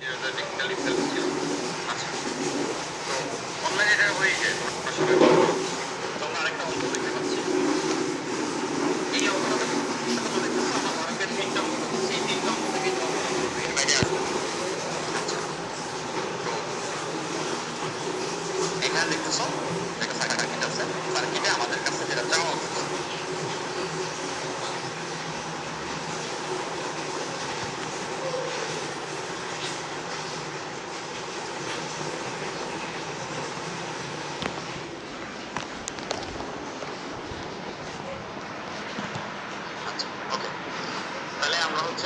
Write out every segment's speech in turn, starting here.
Technical difference ছিল। আচ্ছা, তো অনলাইনে এটা হয়ে যায়, তোমরা সবাই বলো। তো আমরা আরেকটা অঙ্ক দেখতে পাচ্ছি। এই অঙ্কটা তোমরা দেখতেছো, আমার ভারতের তিনটা অঙ্ক হচ্ছে, এই তিনটা অঙ্ক থেকে এর বাইরে আসবে। আচ্ছা, তো এখানে দেখতেছো একটা সার্কিট আছে, সার্কিটে আমাদের কাছে যেটা চাওয়া হচ্ছে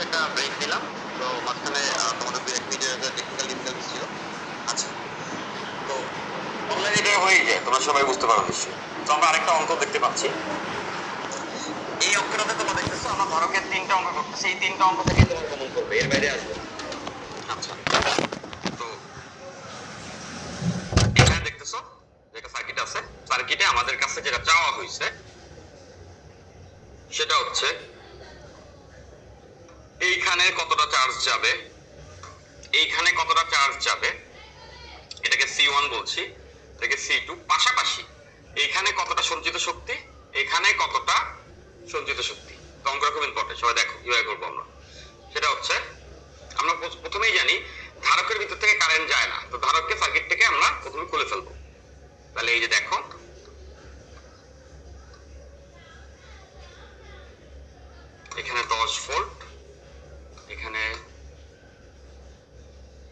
একটা ব্রেক দিলাম। তো মাঝখানে তোমাদের 2-1 মিনিটের টেকনিক্যাল ডিফিকাল্টিস ছিল। আচ্ছা, তো অনলাইনে এটা হয়ে যায়, তোমরা সবাই বুঝতে পারো নিশ্চয়ই। তো আমরা আরেকটা অঙ্ক দেখতে পাচ্ছি। এই অঙ্কটাতে তোমরা দেখতেছো আমার ধরকের তিনটা অঙ্ক করতেছে, এই তিনটা অঙ্ক থেকে তোমার কমন করবে, এর বাইরে আসবে না। আচ্ছা, তো এখানে দেখতেছো যে একটা সার্কিট আছে, সার্কিটে আমাদের কাছে যেটা চাওয়া হয়েছে সেটা হচ্ছে এইখানে কতটা চার্জ যাবে, এইখানে কতটা চার্জ যাবে, এটাকে C1 বলছি, এটাকে C2, পাশাপাশি এইখানে কতটা সঞ্চিত শক্তি, এখানে কতটা সঞ্চিত শক্তি। তো অঙ্কটা খুব ইম্পর্টেন্ট, সবাই দেখো কিভাবে করবো আমরা। সেটা হচ্ছে আমরা প্রথমেই জানি ধারকের ভিতর থেকে কারেন্ট যায় না, তো ধারককে সার্কিট থেকে আমরা প্রথমে খুলে ফেলবো। তাহলে এই যে দেখো, এখানে 10 ভোল্ট, এখানে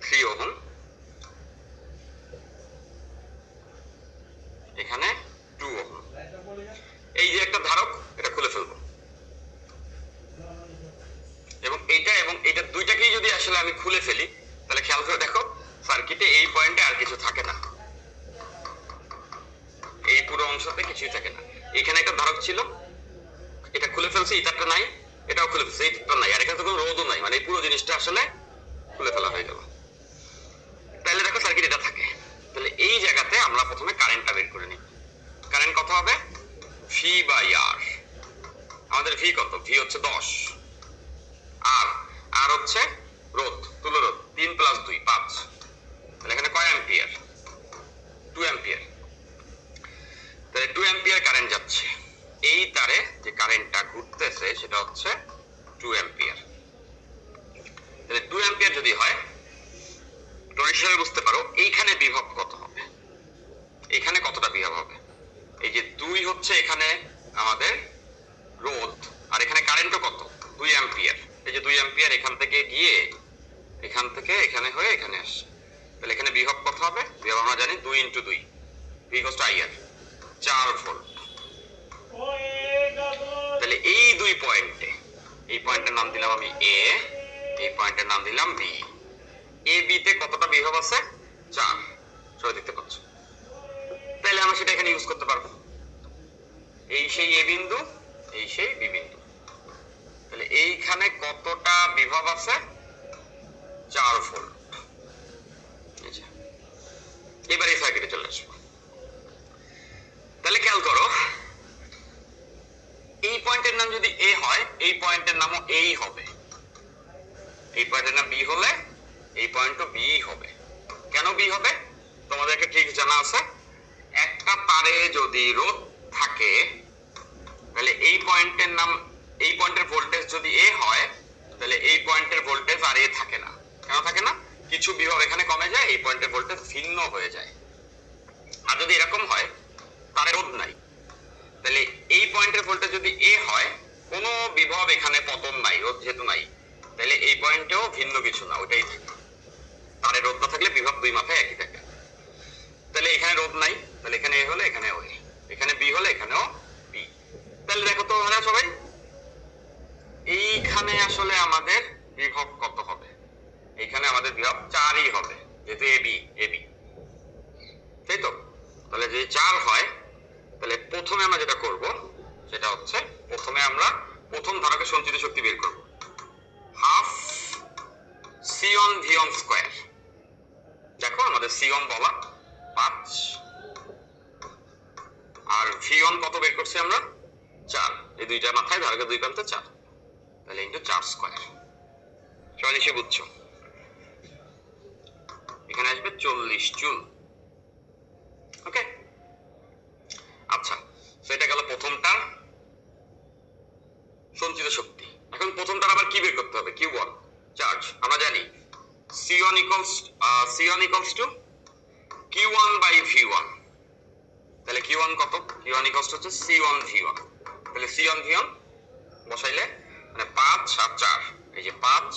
3 ওহম, এখানে 2 ওহম। এই যে একটা ধারক, এটা খুলে ফেলবো, এবং এইটা দুইটাকেই যদি আসলে আমি খুলে ফেলি, তাহলে খেয়াল করে দেখো সার্কিটে এই পয়েন্টে আর কিছু থাকে না, এই পুরো অংশতে কিছুই থাকে না। এখানে একটা ধারক ছিল, এটা খুলে ফেলছে, এই তারটা নাই, এটাও খুলে ফেলছে, এই তারটা নাই, আর এখানে তো কোনো রোধও নাই, মানে এই পুরো জিনিসটা আসলে খুলে ফেলা হয়ে গেল। তাহলে দেখো সার্কিট এটা থাকে। তাহলে এই জায়গাতে আমরা প্রথমে কারেন্টটা বের করে নিই। কারেন্ট কত হবে? V/R। আমাদের ভি কত? ভি হচ্ছে 10, আর হচ্ছে রোধ, তুলো রোধ 3 + 2 5। তাহলে এখানে কয় অ্যাম্পিয়ার? 2 অ্যাম্পিয়ার। তাহলে 2 অ্যাম্পিয়ার কারেন্ট যাচ্ছে। এই তারে যে কারেন্টটা ঘুরতেছে সেটা হচ্ছে 2 অ্যাম্পিয়ার। তাহলে 2 অ্যাম্পিয়ার যদি হয়, তোমরা হিসাবে বুঝতে পারো এইখানে বিভব কত হবে, এখানে কতটা বিভব হবে। এই যে 2 হচ্ছে এখানে আমাদের রোধ, আর এখানে কারেন্টও কত? 2 অ্যাম্পিয়ার। এই যে 2 অ্যাম্পিয়ার এখান থেকে গিয়ে এখান থেকে এখানে হয়ে এখানে আসছে। তাহলে এখানে বিভব কত হবে? বিভব আমরা জানি 2 × 2, V = IR, 4 ভোল্ট। তাহলে এই দুই পয়েন্টে, এই পয়েন্টের নাম দিলাম আমি A, এই পয়েন্টের নাম দিলাম B। A B তে কতটা বিভব আছে? 4, সবাই দেখতে পাচ্ছ। তাহলে আমরা সেটা এখানে ইউজ করতে পারবো। এই সেই A বিন্দু, এই সেই B বিন্দু। তাহলে এইখানে কতটা বিভব আছে? 4 ভোল্ট। এবার এই সার্কিটে চলে আসবো। তাহলে খেয়াল করো, এই পয়েন্টের নাম যদি A হয়, এই পয়েন্টের নামও A হবে। এই পয়েন্টের নাম B হলে এই পয়েন্টও B হবে। কেন B হবে? তোমাদেরকে ঠিক জানা আছে, একটা তারে যদি রোধ থাকে, তাহলে এই পয়েন্টের নাম, এই পয়েন্টের ভোল্টেজ যদি A হয়, তাহলে এই পয়েন্টের ভোল্টেজ আর A থাকে না। কেন থাকে না? কিছু বিভব এখানে কমে যায়, এই পয়েন্টের ভোল্টেজ ভিন্ন হয়ে যায়। আর যদি এরকম হয়, তারে রোধ নাই, তাহলে এই পয়েন্টের ভোল্টেজ যদি A হয়, কোনো বিভব এখানে পতন নাই, রোধ যেহেতু নাই, তাহলে এই পয়েন্টেও ভিন্ন কিছু না, ওইটাই থাকে। তারে রোধ না থাকলে বিভব দুই মাথায় একই থাকে। তাহলে এখানে রোধ নাই, তাহলে এখানে A হলে এখানে O, এখানে B হলে এখানেও B। তাহলে দেখো তো আমরা সবাই, এইখানে আসলে আমাদের বিভব কত হবে? এইখানে আমাদের বিভব 4ই হবে, যেহেতু AB, তাই তো? তাহলে যদি 4 হয়, তাহলে প্রথমে আমরা যেটা করব সেটা হচ্ছে, প্রথমে আমরা প্রথম ধারকের সঞ্চিত শক্তি বের করব, হাফ C1V1²। দেখো আমাদের C1 বলা 5, আর V1 কত বের করছি আমরা? 4। এই দুইটা মাথায় ধারকের দুই প্রান্তে 4, তাহলে × 4²। সবাই নিশ্চয়ই বুঝছো। আসবে 40 জুল। ওকে, আচ্ছা, তো এটা গেল প্রথমটা সঞ্চিত শক্তি। এখন প্রথমটার আবার কি বের করতে হবে? Q1 charge. আমরা জানি C1 equals to Q1 by V1। তাহলে Q1 কত? Q1 equals to হচ্ছে C1 V1। তাহলে C1 V1 বসাইলে মানে 5 আর 4, এই যে 5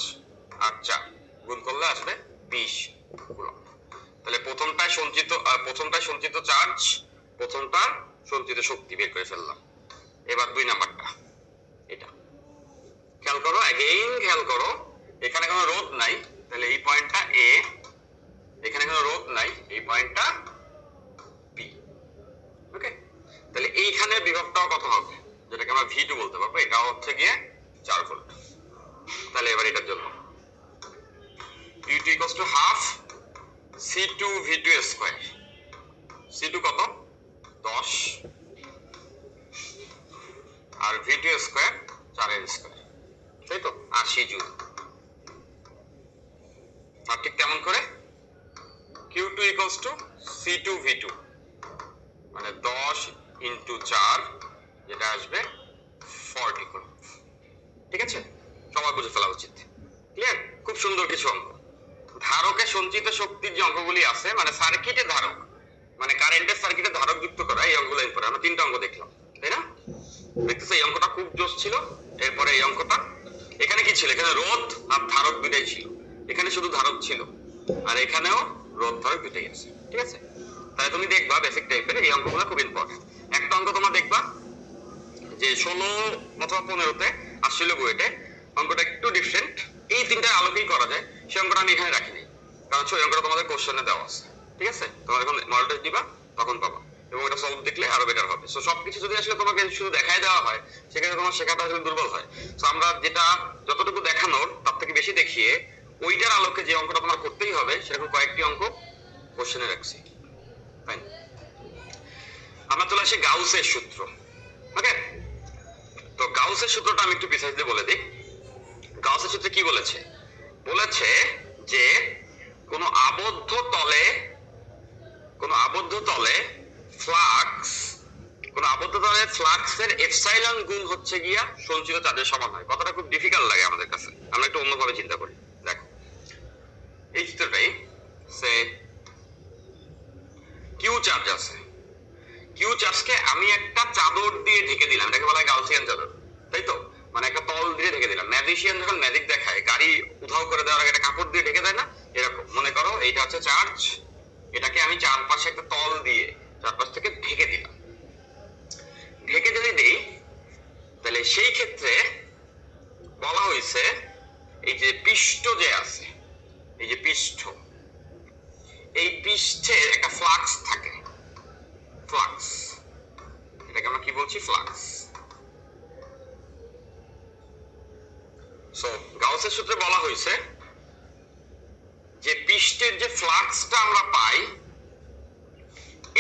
আর 4 গুণ করলে আসবে 20 কুলম্ব। তাহলে প্রথমটায় সঞ্চিত চার্জ, প্রথমটার সঞ্চিত শক্তি বের করে ফেললাম। এবার 2 নাম্বারটা, এটা খেয়াল করো, খেয়াল করো, এখানে কোনো রোধ নাই, তাহলে এই পয়েন্টটা A, এখানে কোনো রোধ নাই, এই পয়েন্টটা B। ওকে, তাহলে এইখানে বিভবটাও কত হবে, যেটাকে আমরা V2 বলতে পারবো, এটাও হচ্ছে গিয়ে 4 ভোল্ট। তাহলে এবার এটার জন্য V2 equals to half C2 V2 square. C2 কত? 10 আর V2 স্কয়ার 4 স্কয়ার, তাই তো 80 জুল। আর ঠিক তেমন করে Q2 equals to C2 V2 মানে 10 into 4, যেটা আসবে 40 কুলম্ব। ঠিক আছে, সবাই বুঝে ফেলা উচিত। ক্লিয়ার? খুব সুন্দর কিছু অঙ্ক। ধারকে সঞ্চিত শক্তির যে অঙ্কগুলি আছে, মানে সার্কিটে ধারক, মানে কারেন্টের সার্কিটে ধারক যুক্ত করা, এই অঙ্কগুলো এরপরে আমরা 3টা অঙ্ক দেখলাম, তাই না? দেখতেছো এই অঙ্কটা খুব জোশ ছিল। এরপরে এই অঙ্কটা, এখানে কি ছিল? এখানে রোধ আর ধারক দুটাই ছিল। এখানে শুধু ধারক ছিল, আর এখানেও রোধ ধারক দুটাই আছে। ঠিক আছে, তাহলে তুমি দেখবা বেসিক টাইপের এই অঙ্কগুলো খুব ইম্পর্টেন্ট। একটা অঙ্ক তোমরা দেখবা যে 16 অথবা 15তে আসছিল বুয়েটে, অঙ্কটা একটু ডিফারেন্ট, এই 3টার আলোকেই করা যায়, সেই অঙ্কটা আমি এখানে রাখিনি, কারণ সেই অঙ্কটা তোমাদের কোশ্চেনে দেওয়া আছে। ঠিক আছে, তোমরা যখন মডেল টেস্ট দিবা তখন পাবা, এবং এটা সলভ দেখলে আরো বেটার হবে। সো সবকিছু যদি আসলে তোমাকে শুধু দেখাই দেওয়া হয়, সেখানে তোমার শেখাটা আসলে দুর্বল হয়। সো আমরা যেটা যতটুকু দেখানোর তার থেকে বেশি দেখিয়ে ওইটার আলোকে যে অঙ্কটা তোমার করতেই হবে, সেরকম কয়েকটি অঙ্ক কোশ্চেনে রাখছি। ফাইন, আমরা চলে আসি গাউসের সূত্র। ওকে, তো গাউসের সূত্রটা আমি একটু প্রিসাইজলি বলে দিই। গাউসের সূত্রে কি বলেছে? বলেছে যে কোনো আবদ্ধ তলে ফ্লাক্সের এপসাইলন গুণ হচ্ছে গিয়া সঞ্চিত চার্জের সমান হয়। কথাটা খুব ডিফিকাল্ট লাগে আমাদের কাছে, আমরা একটু অন্যভাবে চিন্তা করি। দেখো এই চিত্রটাই, সে কিউ চার্জ আছে, কিউ চার্জকে আমি একটা চাদর দিয়ে ঢেকে দিলাম, এটাকে বলা হয় গাউসিয়ান চাদর, তাই তো? মানে একটা তল দিয়ে ঢেকে দিলাম। ম্যাজিশিয়ান যখন ম্যাজিক দেখায়, গাড়ি উধাও করে দেওয়ার আগে একটা কাপড় দিয়ে ঢেকে দেয় না, এরকম মনে করো এইটা হচ্ছে চার্জ, এটাকে আমি চারপাশে একটা তল দিয়ে চারপাশ থেকে ঢেকে দিলাম। ঢেকে যদি দেই, তাহলে সেই ক্ষেত্রে বলা হয়েছে এই যে পৃষ্ঠ যে আছে, এই যে পৃষ্ঠ, এই পৃষ্ঠের একটা ফ্লাক্স থাকে, ফ্লাক্স, এটাকে আমরা কি বলছি? ফ্লাক্স। সো গাউসের সূত্রে বলা হয়েছে যে পৃষ্ঠের যে ফ্লাক্সটা আমরা পাই,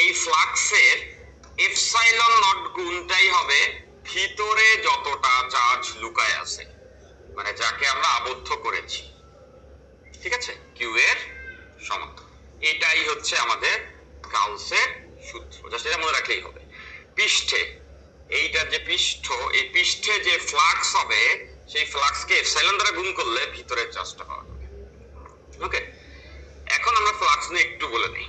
এই ফ্লাক্সের এপসাইলন নট গুণটাই হবে ভিতরে যতটা চার্জ লুকায় আছে, মানে যাকে আমরা আবদ্ধ করেছি। ঠিক আছে, কিউ এর সমান। এটাই হচ্ছে আমাদের গাউসের সূত্র, জাস্ট এটা মনে রাখলেই হবে। পৃষ্ঠে, এইটার যে পৃষ্ঠ, এই পৃষ্ঠে যে ফ্লাক্স হবে, সেই ফ্লাক্সকে এপসাইলন দ্বারা গুণ করলে ভিতরের চার্জটা পাওয়া যাবে। ওকে, এখন আমরা ফ্লাক্স নিয়ে একটু বলে নিই।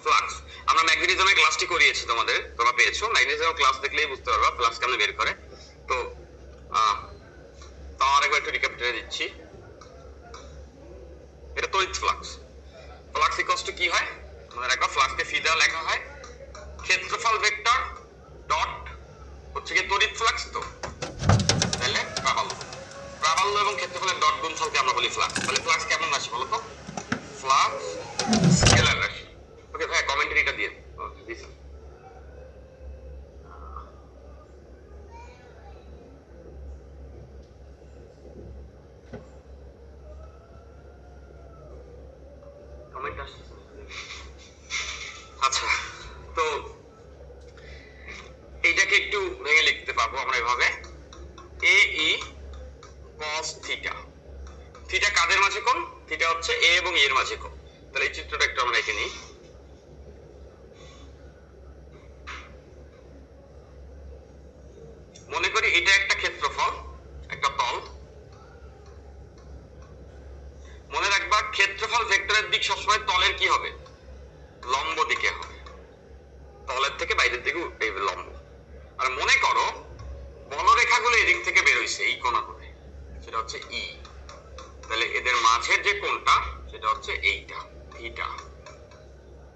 ফ্লাক্স আমরা ম্যাগনেটিজমের ক্লাসটি করিয়েছি, তোমরা পেয়েছো। ম্যাগনেটিজমের ক্লাস দেখলেই বুঝতে পারবা ফ্লাক্স কেমন বের করে। তো তাও আরেকবার একটু রিক্যাপিটুলেট দিচ্ছি। এটা তড়িৎ ফ্লাক্স। ফ্লাক্স ইকুয়ালস টু কি হয়? মানে একবার ফ্লাক্সকে ফি দেওয়া লেখা হয় ক্ষেত্রফল ভেক্টর ডট হচ্ছে কি তড়িৎ ফ্লাক্স, তো তাহলে প্রাবল্য এবং ক্ষেত্রফলের ডট গুণফলকে আমরা বলি ফ্লাক্স। তাহলে ফ্লাক্স কেমন রাশি বলো তো? ফ্লাক্স স্কেলার রাশি। ওকে ভাই, কমেন্টে এটা দিয়ে দিছি। কমেন্ট আসছে। আচ্ছা, তো এইটাকে একটু ভেঙে লিখতে পারবো আমরা এভাবে, এ ই কস থিটা। থিটা কাদের মাঝে কোণ? থিটা হচ্ছে এ এবং এর মাঝে কোণ। তাহলে এই চিত্রটা একটু আমরা এঁকে নিই। মনে করি এটা একটা ক্ষেত্রফল, একটা তল। মনে রাখবা ক্ষেত্রফল ভেক্টরের দিক সবসময় তলের কি হবে, লম্ব দিকে হবে, তলের থেকে বাইরের দিকে লম্ব। আর মনে করো বলরেখাগুলো এদিক থেকে বের হইছে এই কোণাগুলো, সেটা হচ্ছে ই। তাহলে এদের মাঝের যে কোণটা সেটা হচ্ছে এইটা, থিটা।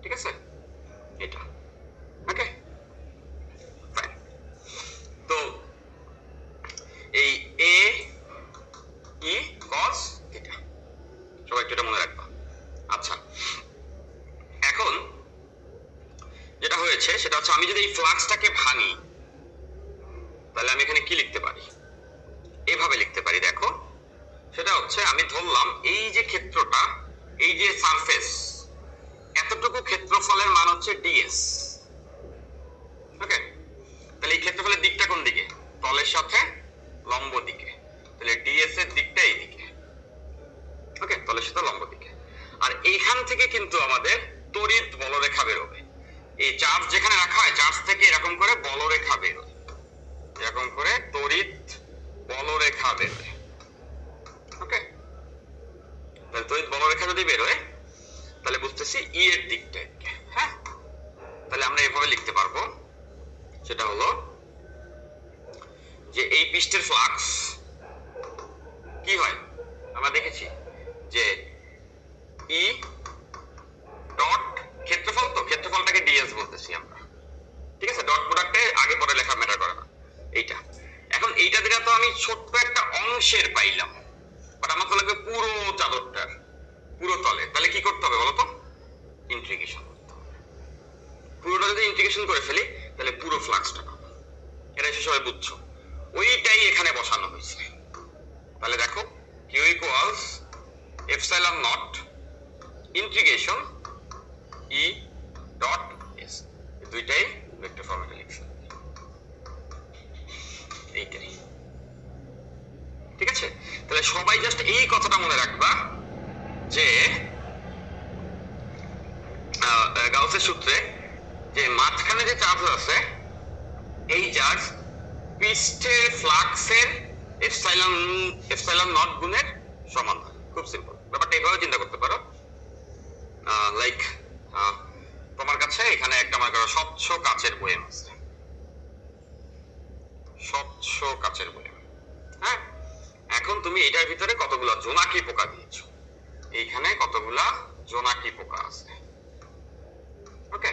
ঠিক আছে, এটা ওকে ফাইন। তো এই এ ই cos থিটা, সবাই একটু এটা মনে রাখবা। আচ্ছা, এখন যেটা হয়েছে সেটা হচ্ছে আমি যদি এই ফ্লাক্সটাকে ভাঙি তাহলে আমি এখানে কি লিখতে পারি, এইভাবে লিখতে পারি। দেখো, সেটা হচ্ছে আমি ধরলাম এই যে ক্ষেত্রটা, এই যে সারফেস, এতটুকু ক্ষেত্রফলের মান হচ্ছে ডিএস। ওকে, তাহলে এই ক্ষেত্রফলের দিকটা কোন দিকে, তলের সাথে লম্ব দিকে। তাহলে ডিএস এর দিকটা এই দিকে। ওকে, তলের সাথে লম্ব দিকে। আর এইখান থেকে কিন্তু আমাদের তড়িৎ বলরেখা বেরোবে। এই চার্জ যেখানে রাখা হয়, চার্জ থেকে এরকম করে বলরেখা বেরোয়, এরকম করে তড়িৎ বলরেখা বেরোয়। ওকে, তাহলে তড়িৎ বলরেখা যদি বেরোয় তাহলে বুঝতেছি ই এর দিকটা। হ্যাঁ, তাহলে আমরা এভাবে লিখতে পারবো, সেটা হলো যে এই পৃষ্ঠের ফ্লাক্স কি হয়, আমরা দেখেছি যে ই ডট ক্ষেত্রফল, তো ক্ষেত্রফলটাকে ডিএস বলতেছি আমরা। ঠিক আছে, ডট প্রোডাক্টে আগে পরে লেখা ম্যাটার করে না। এইটা এখন এইটা দিলে তো আমি ছোট্ট একটা অংশের পাইলাম, বাট আমার তো লাগবে পুরো চাদরটার, পুরো তলে। তাহলে কি করতে হবে বলতো, ইন্টিগ্রেশন করতে হবে। পুরোটা যদি ইন্টিগ্রেশন করে ফেলি তাহলে পুরো ফ্লাক্সটা পাবো। এটা সবাই বুঝছো, ওইটাই এখানে বসানো হয়েছে। তাহলে দেখো Q equals epsilon not integration E dot S, দুইটাই ভেক্টর ফরম্যাটে লিখছি। এইটাই ঠিক আছে। তাহলে সবাই জাস্ট এই কথাটা মনে রাখবা যে গাউসের সূত্রে যে মাঝখানে যে চার্জ আছে, এই চার্জ পৃষ্ঠের ফ্লাক্সের এপসাইলন নট গুণের সমান হয়। খুব সিম্পল ব্যাপারটা, এইভাবে চিন্তা করতে পারো। লাইক তোমার কাছে এখানে একটা মনে করো স্বচ্ছ কাচের বয়াম আছে, স্বচ্ছ কাচের বয়াম। হ্যাঁ, এখন তুমি এটার ভিতরে কতগুলা জোনাকি পোকা দিয়েছো, এইখানে কতগুলা জোনাকি পোকা আছে। ওকে,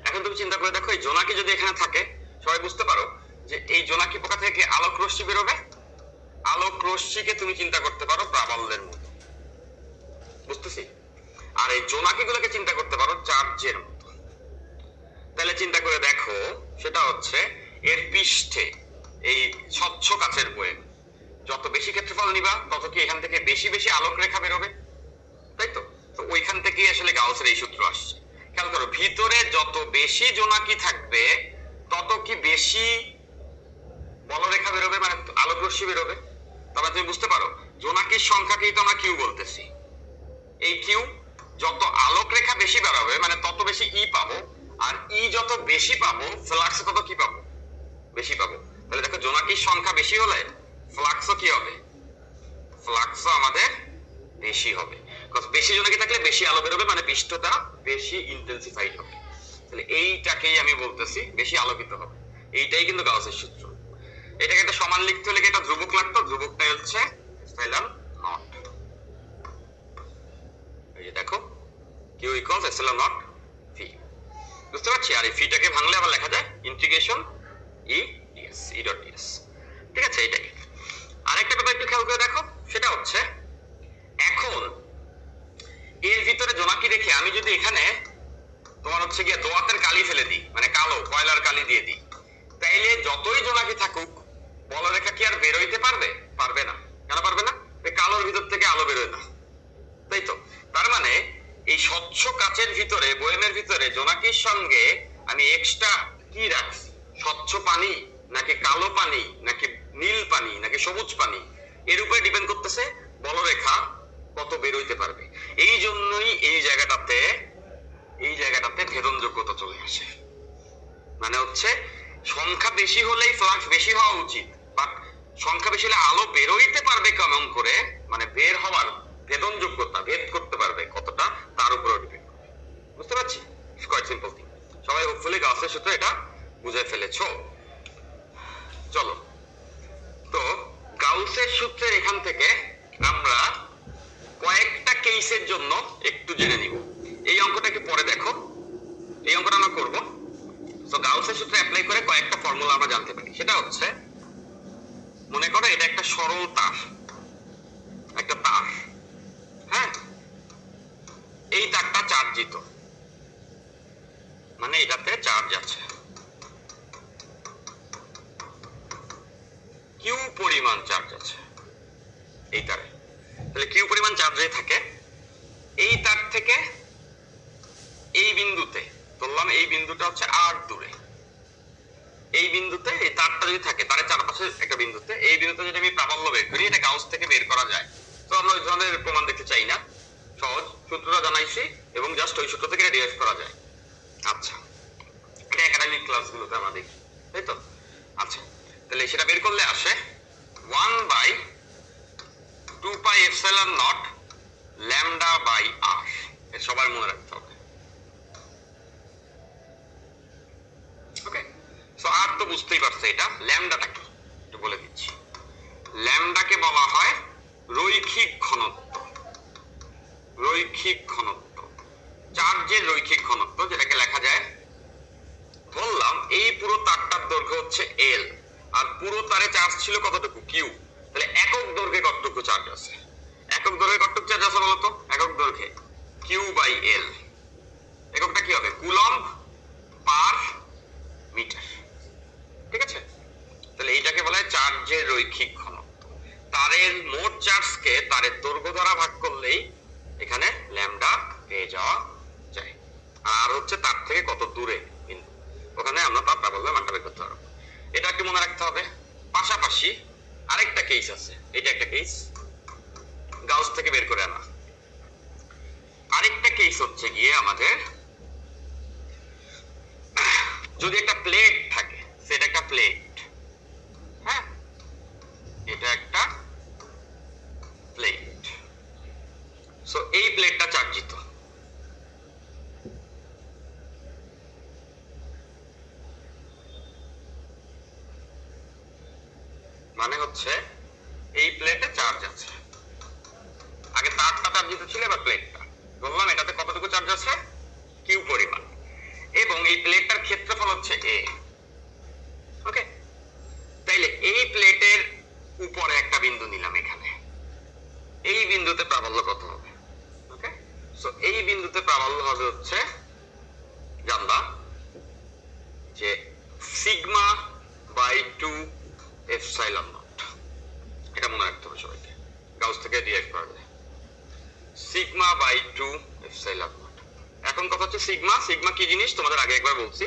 এখন তুমি চিন্তা করে দেখো এই জোনাকি যদি এখানে থাকে, সবাই বুঝতে পারো যে এই জোনাকি পোকা থেকে আলোক রশ্মি বেরোবে। আলোক রশ্মিকে তুমি চিন্তা করতে পারো প্রাবল্যের মতো, বুঝতেছি। আর এই জোনাকি গুলোকে চিন্তা করতে পারো চার্জের মতো। তাহলে চিন্তা করে দেখো, সেটা হচ্ছে এর পৃষ্ঠে এই স্বচ্ছ কাচের বয়াম যত বেশি ক্ষেত্রফল নিবা তত কি এখান থেকে বেশি বেশি আলোক রেখা বেরোবে, তাই তো। তো ওইখান থেকেই আসলে গাউসের এই সূত্র আসছে। খেয়াল করো, ভিতরে যত বেশি জোনাকি থাকবে তত কি বেশি বলরেখা বেরোবে, মানে আলোক রশ্মি বেরোবে। তবে তুমি বুঝতে পারো জোনাকির সংখ্যাকেই তো আমরা কিউ বলতেছি। এই কিউ যত আলোক রেখা বেশি বেরোবে মানে তত বেশি ই পাবো, আর ই যত বেশি পাবো ফ্লাক্সে তত কি পাবো, বেশি পাবো। তাহলে দেখো জোনাকির সংখ্যা বেশি হলে ফ্লাক্সও কি হবে, ফ্লাক্সও আমাদের বেশি হবে। বেশি জোনাকি থাকলে বেশি আলো বেরোবে, মানে পৃষ্ঠটা বেশি ইন্টেন্সিফাইড হবে। তাহলে এইটাকেই আমি বলতেছি বেশি আলোকিত হবে। এইটাই কিন্তু গাউসের সূত্র। এটাকে একটা সমান লিখতে হলে এটা ধ্রুবক লাগতো, ধ্রুবকটাই হচ্ছে এপসাইলন নট। এই যে দেখো Q equals epsilon not V, বুঝতে পারছি। আর এই ভিটাকে ভাঙলে আবার লেখা যায় integration E DS, E dot DS. ঠিক আছে, এটাই। আরেকটা ব্যাপার একটু খেয়াল করে দেখো, সেটা হচ্ছে এখন এর ভিতরে জোনাকি রেখে আমি যদি এখানে তোমার হচ্ছে গিয়ে দোয়াতের কালি ফেলে দিই, মানে কালো কয়লার কালি দিয়ে দিই, তাইলে যতই জোনাকি থাকুক বলরেখা কি আর বের হইতে পারবে? পারবে না। কেন পারবে না? কালোর ভিতর থেকে আলো বেরোয় না, তাই তো। তার মানে এই স্বচ্ছ কাচের ভিতরে, বয়ামের ভিতরে জোনাকির সঙ্গে আমি এক্সট্রা কি রাখছি, স্বচ্ছ পানি নাকি কালো পানি নাকি নীল পানি নাকি সবুজ পানি, এর উপরে ডিপেন্ড করতেছে বলরেখা কত বের হইতে পারবে। এই জন্য এই জায়গাটাতে ভেদন যোগ্যতা চলে আসে। মানে হচ্ছে সংখ্যা বেশি হলেই ফ্লাক্স বেশি হওয়া উচিত, বাট সংখ্যা বেশি হলে আলো বেরোইতে পারবে কেমন করে, মানে বের হওয়ার ভেদন যোগ্যতা, ভেদ করতে পারবে কতটা, তার উপর ডিপেন্ড করে। বুঝতে পারছি? Quite simple thing. সবাই হোপফুলি গাউসের সূত্র এটা বুঝে ফেলেছো। চলো, তো গাউসের সূত্রের এখান থেকে আমরা কয়েকটা কেসের জন্য একটু জেনে নিব। এই অঙ্কটা একটু পরে দেখো, এই অঙ্কটা আমরা করব। তো গাউসের সূত্র অ্যাপ্লাই করে কয়েকটা ফর্মুলা আমরা জানতে পারি। সেটা হচ্ছে, মনে করো এটা একটা সরল তার, একটা তার, হ্যাঁ, এই তারটা চার্জিত, মানে এটাতে চার্জ আছে কিউ পরিমাণ চার্জ আছে এই তারে। তাহলে কিউ পরিমাণ চার্জ যদি থাকে, এই তার থেকে এই বিন্দুতে ধরলাম, এই বিন্দুটা হচ্ছে আর দূরে, এই বিন্দুতে এই তারটা যদি থাকে, তারের চারপাশে একটা বিন্দুতে, এই বিন্দুতে যদি আমি প্রাবল্য বের করি, এটা গাউস থেকে বের করা যায়। তো আমরা ওই ধরনের প্রমাণ দেখতে চাই না, সহজ সূত্রটা জানাইছি এবং জাস্ট ওই সূত্র থেকে ডিরাইভ করা যায়। আচ্ছা, এটা একাডেমিক ক্লাসগুলোতে আমরা দেখি, তাই তো? আচ্ছা, তাহলে সেটা বের করলে আসে 1/2πε0 λ/r। এটা সবার মনে রাখতে হবে। ওকে, সো আর তো বুঝতেই পারছে এটা। ল্যামডাটা কি একটু বলে দিচ্ছি। ল্যামডাকে বলা হয় রৈখিক ঘনত্ব। রৈখিক ঘনত্ব, চার্জের রৈখিক ঘনত্ব, যেটাকে লেখা যায়, বললাম এই পুরো তারটার দৈর্ঘ্য হচ্ছে এল, আর পুরো তারে চার্জ ছিল কতটুকু? কিউ। তাহলে একক দৈর্ঘ্যে কতটুকু চার্জ আছে? একক দৈর্ঘ্যে কতটুকু চার্জ আছে বলতো? একক দৈর্ঘ্যে কিউ বাই এল। এককটা কি হবে? Coulomb per metre. ঠিক আছে? তাহলে এইটাকে বলা হয় চার্জের রৈখিক ঘনত্ব। তারের মোট চার্জকে তারের দৈর্ঘ্য দ্বারা ভাগ করলেই এখানে ল্যামডা পেয়ে যাওয়া যায়। আর হচ্ছে তার থেকে কত দূরে বিন্দু, ওখানে আমরা তার প্রাবল্য মানটা বের করতে পারবো। এটা একটু মনে রাখতে হবে। পাশাপাশি আরেকটা কেস আছে, এটা একটা কেস গাউস থেকে বের করে আনা। আরেকটা কেস হচ্ছে গিয়ে আমাদের, যদি একটা প্লেট থাকে, সেটা একটা প্লেট, হ্যাঁ, এটা একটা প্লেট। সো এই প্লেটটা চার্জিত, মানে হচ্ছে এই প্লেটে চার্জ আছে। আগে তারটা চার্জিত ছিল, এবার প্লেটটা। বললাম এটাতে কতটুকু চার্জ আছে? কিউ পরিমাণ। এবং এই প্লেটটার ক্ষেত্রফল হচ্ছে এ। ওকে, তাইলে এই প্লেটের উপরে একটা বিন্দু নিলাম এখানে, এই বিন্দুতে প্রাবল্য কত হবে? ওকে, সো এই বিন্দুতে প্রাবল্য হবে হচ্ছে, জানবা যে সিগমা বাই 2 এপসাইলন নট। এটা মনে রাখতে হবে সবাইকে, গাউস থেকে ডিরাইভ করা যায়। Sigma by 2 epsilon not. এখন কথা হচ্ছে সিগমা, সিগমা কি জিনিস তোমাদের আগে একবার বলছি।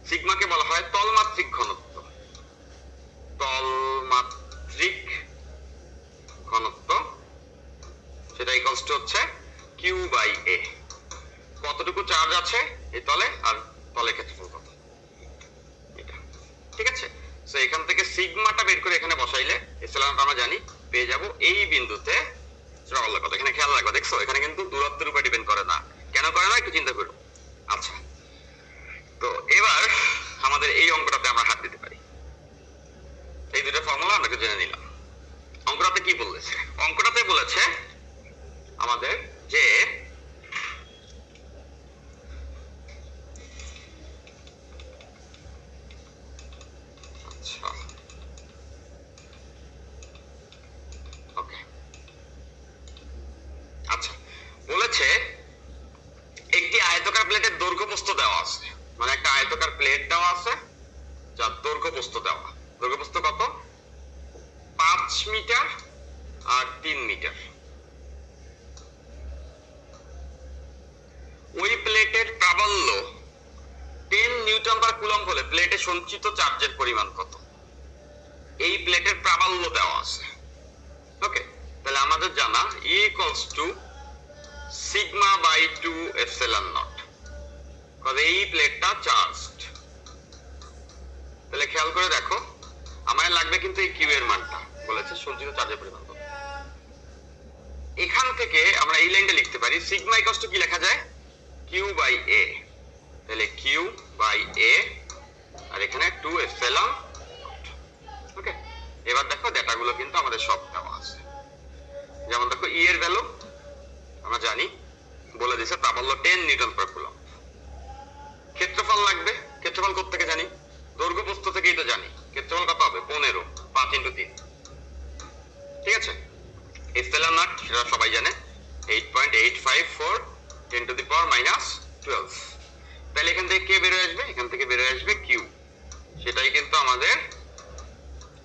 সিগমাকে বলা হয় তলমাত্রিক ঘনত্ব। তলমাত্রিক ঘনত্ব, সেটা ইকুয়ালস টু হচ্ছে কিউ বাই এ। কতটুকু চার্জ আছে এই তলে, আর তলের ক্ষেত্রফল কত, এটা। ঠিক আছে, সো এখান থেকে সিগমাটা বের করে এখানে বসাইলে এপসাইলনটা আমরা জানি, পেয়ে যাব এই বিন্দুতে প্রাবল্য কত। এখানে খেয়াল রাখো, দেখছো এখানে কিন্তু দূরত্বের উপর ডিপেন্ড করে না। কেন করে না একটু চিন্তা করো। আচ্ছা, তো এবার আমাদের এই অঙ্কটাতে আমরা হাত দিতে পারি। এই দুটো ফর্মুলা আমরা জেনে নিলাম। অঙ্কটাতে কি বলেছে? অঙ্কটাতে বলেছে আমাদের যে আচ্ছা, ওকে, আচ্ছা, বলেছে একটি আয়তাকার প্লেটের দৈর্ঘ্য প্রস্থ দেওয়া আছে। মানে একটা আয়তাকার প্লেট দেওয়া আছে, যার দৈর্ঘ্য প্রস্থ দেওয়া। দৈর্ঘ্য প্রস্থ কত? 5 মিটার আর 3 মিটার। ওই প্লেটের প্রাবল্য 10 নিউটন পার কুলম্ব হলে প্লেটে সঞ্চিত চার্জের পরিমাণ কত? এই প্লেটের প্রাবল্য দেওয়া আছে। ওকে, তাহলে আমাদের জানা E = sigma by 1/2 epsilon not, কারণ এই প্লেটটা চার্জড। তাহলে খেয়াল করে দেখো, আমার লাগবে কিন্তু এই কিউ এর মানটা, বলেছে সঞ্চিত চার্জের পরিমাণ কত। এখান থেকে আমরা এই লাইনটা লিখতে পারি সিগমা ইকুয়ালস টু কি লেখা যায়, কিউ বাই এ। তাহলে কিউ বাই এ, আর এখানে 2 এপসিলন। ওকে, এবার দেখো ডেটাগুলো কিন্তু আমাদের সব দেওয়া আছে। যেমন দেখো ই এর ভ্যালু আমরা জানি, বলে দিয়েছে প্রাবল্য 10 নিউটন পার কুলম্ব। ক্ষেত্রফল লাগবে, ক্ষেত্রফল কোথা থেকে জানি, দৈর্ঘ্য প্রস্থ থেকেই তো জানি। ক্ষেত্রফল কত হবে, 15, 5 × 3। ঠিক আছে, এপসিলন নট সেটা সবাই জানে, 8.854 10⁻⁻12। তাহলে এখান থেকে কে বেরোয় আসবে, এখান থেকে বেরোয় আসবে কিউ। সেটাই কিন্তু আমাদের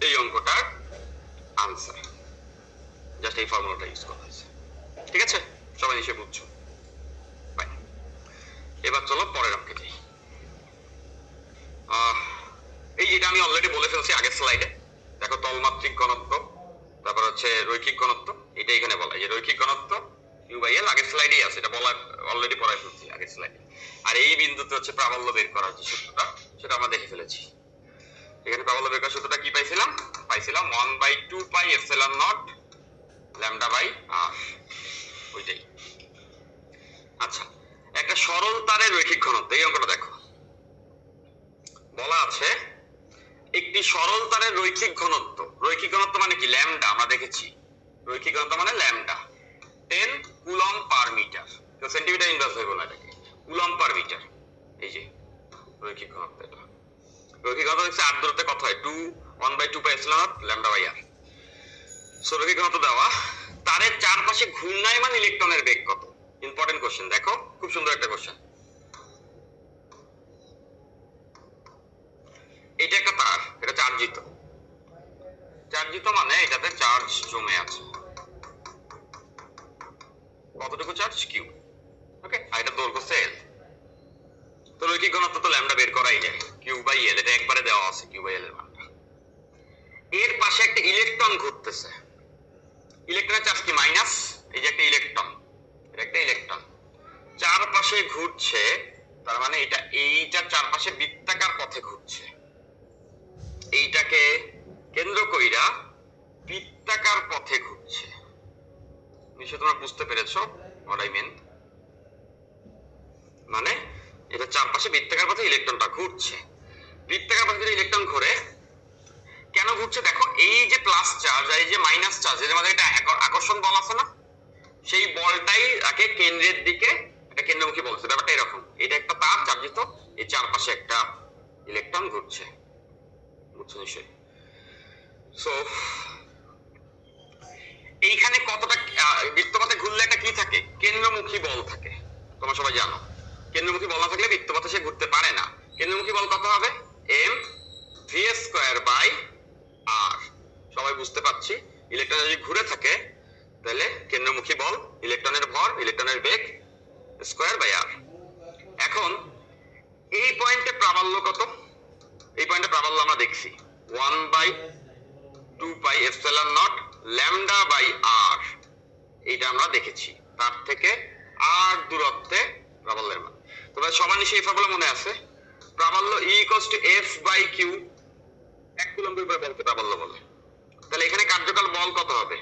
এই অঙ্কটার আনসার। জাস্ট এই ফর্মুলাটা ইউজ করা হয়েছে। ঠিক আছে, সবাই নিশ্চয়ই বুঝছো। এবার চলো পরের অঙ্কে যাই। এই যেটা আমি অলরেডি বলে ফেলছি আগের স্লাইডে, দেখো তলমাত্রিক ঘনত্ব, তারপর হচ্ছে রৈখিক ঘনত্ব। এটা এখানে বলা, যে রৈখিক ঘনত্ব ইউ বাই এল আগের স্লাইডেই আছে, এটা বলা অলরেডি পড়াই ফেলছি আগের স্লাইডে। আর এই বিন্দুতে হচ্ছে প্রাবল্য বের করার যে সূত্রটা, সেটা আমরা দেখে ফেলেছি। এখানে প্রাবল্য বের করার সূত্রটা কি পাইছিলাম, 1/2 pi epsilon not lambda by r, ওইটাই। আচ্ছা, একটা সরল তারের রৈখিক ঘনত্ব, এই অঙ্কটা দেখো বলা আছে একটি সরল তারের রৈখিক ঘনত্ব। রৈখিক ঘনত্ব মানে কি, ল্যামডা। আমরা দেখেছি রৈখিক ঘনত্ব মানে ল্যামডা, 10 কুলম্ব পার মিটার। তো সেন্টিমিটার ইনভার্স হয়ে বলা এটাকে, কুলম্ব পার মিটার। এই যে রৈখিক ঘনত্ব, এটা রৈখিক ঘনত্ব দেখছি আর দূরত্বে কত হয়, 1/2 pi epsilon not lambda by R. So রৈখিক ঘনত্ব দেওয়া, তারের চারপাশে ঘূর্ণায়মান ইলেকট্রনের বেগ কত। ইম্পর্টেন্ট কোশ্চেন, দেখো খুব সুন্দর একটা কোশ্চেন। এটা একটা তার, এটা চার্জিত। চার্জিত মানে এটাতে চার্জ জমে আছে, কতটুকু চার্জ, কিউ। ওকে, আর এটা দৈর্ঘ্য এল। তো রৈখিক ঘনত্ব তো ল্যামডা বের করাই যায়, কিউ বাই এল, এটা একবারে দেওয়া আছে কিউ বাই এল এর মানটা। এর পাশে একটা ইলেকট্রন ঘুরতেছে, ইলেকট্রনের চার্জ কি, মাইনাস। এই যে একটা ইলেকট্রন, এটা একটা ইলেকট্রন চারপাশে ঘুরছে, তার মানে এটা এইটার চারপাশে বৃত্তাকার পথে ঘুরছে। এইটাকে কেন্দ্র কইরা বৃত্তাকার পথে ঘুরছে। নিশ্চয় তোমরা বুঝতে পেরেছো হোয়াট আই মিন। মানে এটা চারপাশে বৃত্তাকার পথে ইলেকট্রনটা ঘুরছে। বৃত্তাকার পথে ইলেকট্রন ঘুরে, কেন ঘুরছে দেখো, এই যে প্লাস চার্জ আর এই যে মাইনাস চার্জ, এর মধ্যে একটা আকর্ষণ বল আছে না, সেই বলটাই তাকে কেন্দ্রের দিকে, এটা কেন্দ্রমুখী বলছে। ব্যাপারটা এরকম, এটা একটা তার চার্জিত, এই চারপাশে একটা ইলেকট্রন ঘুরছে, বুঝছো নিশ্চয়ই। সো এইখানে কতটা বৃত্তপথে ঘুরলে একটা কি থাকে, কেন্দ্রমুখী বল থাকে। তোমরা সবাই জানো কেন্দ্রমুখী বল না থাকলে বৃত্তপথে সে ঘুরতে পারে না। কেন্দ্রমুখী বল কত হবে, এম ভি স্কয়ার বাই আর। সবাই বুঝতে পারছি, ইলেকট্রন যদি ঘুরে থাকে তাহলে কেন্দ্রমুখী বল, ইলেকট্রনের ভর, ইলেকট্রনের বেগ স্কয়ার বাই আর। এখন এই পয়েন্টে প্রাবল্য কত, এই পয়েন্টে প্রাবল্য আমরা দেখছি 1/2 pi epsilon not lambda by r, এইটা আমরা দেখেছি। তার থেকে আর দূরত্বে প্রাবল্যের মান। তোমরা সবার নিশ্চয়ই এই ফর্মুলা মনে আছে, প্রাবল্য E = F বাই কিউ। 1 কুলম্বের উপরে বলকে প্রাবল্য বলে। তাহলে এখানে কার্যকাল বল কত হবে,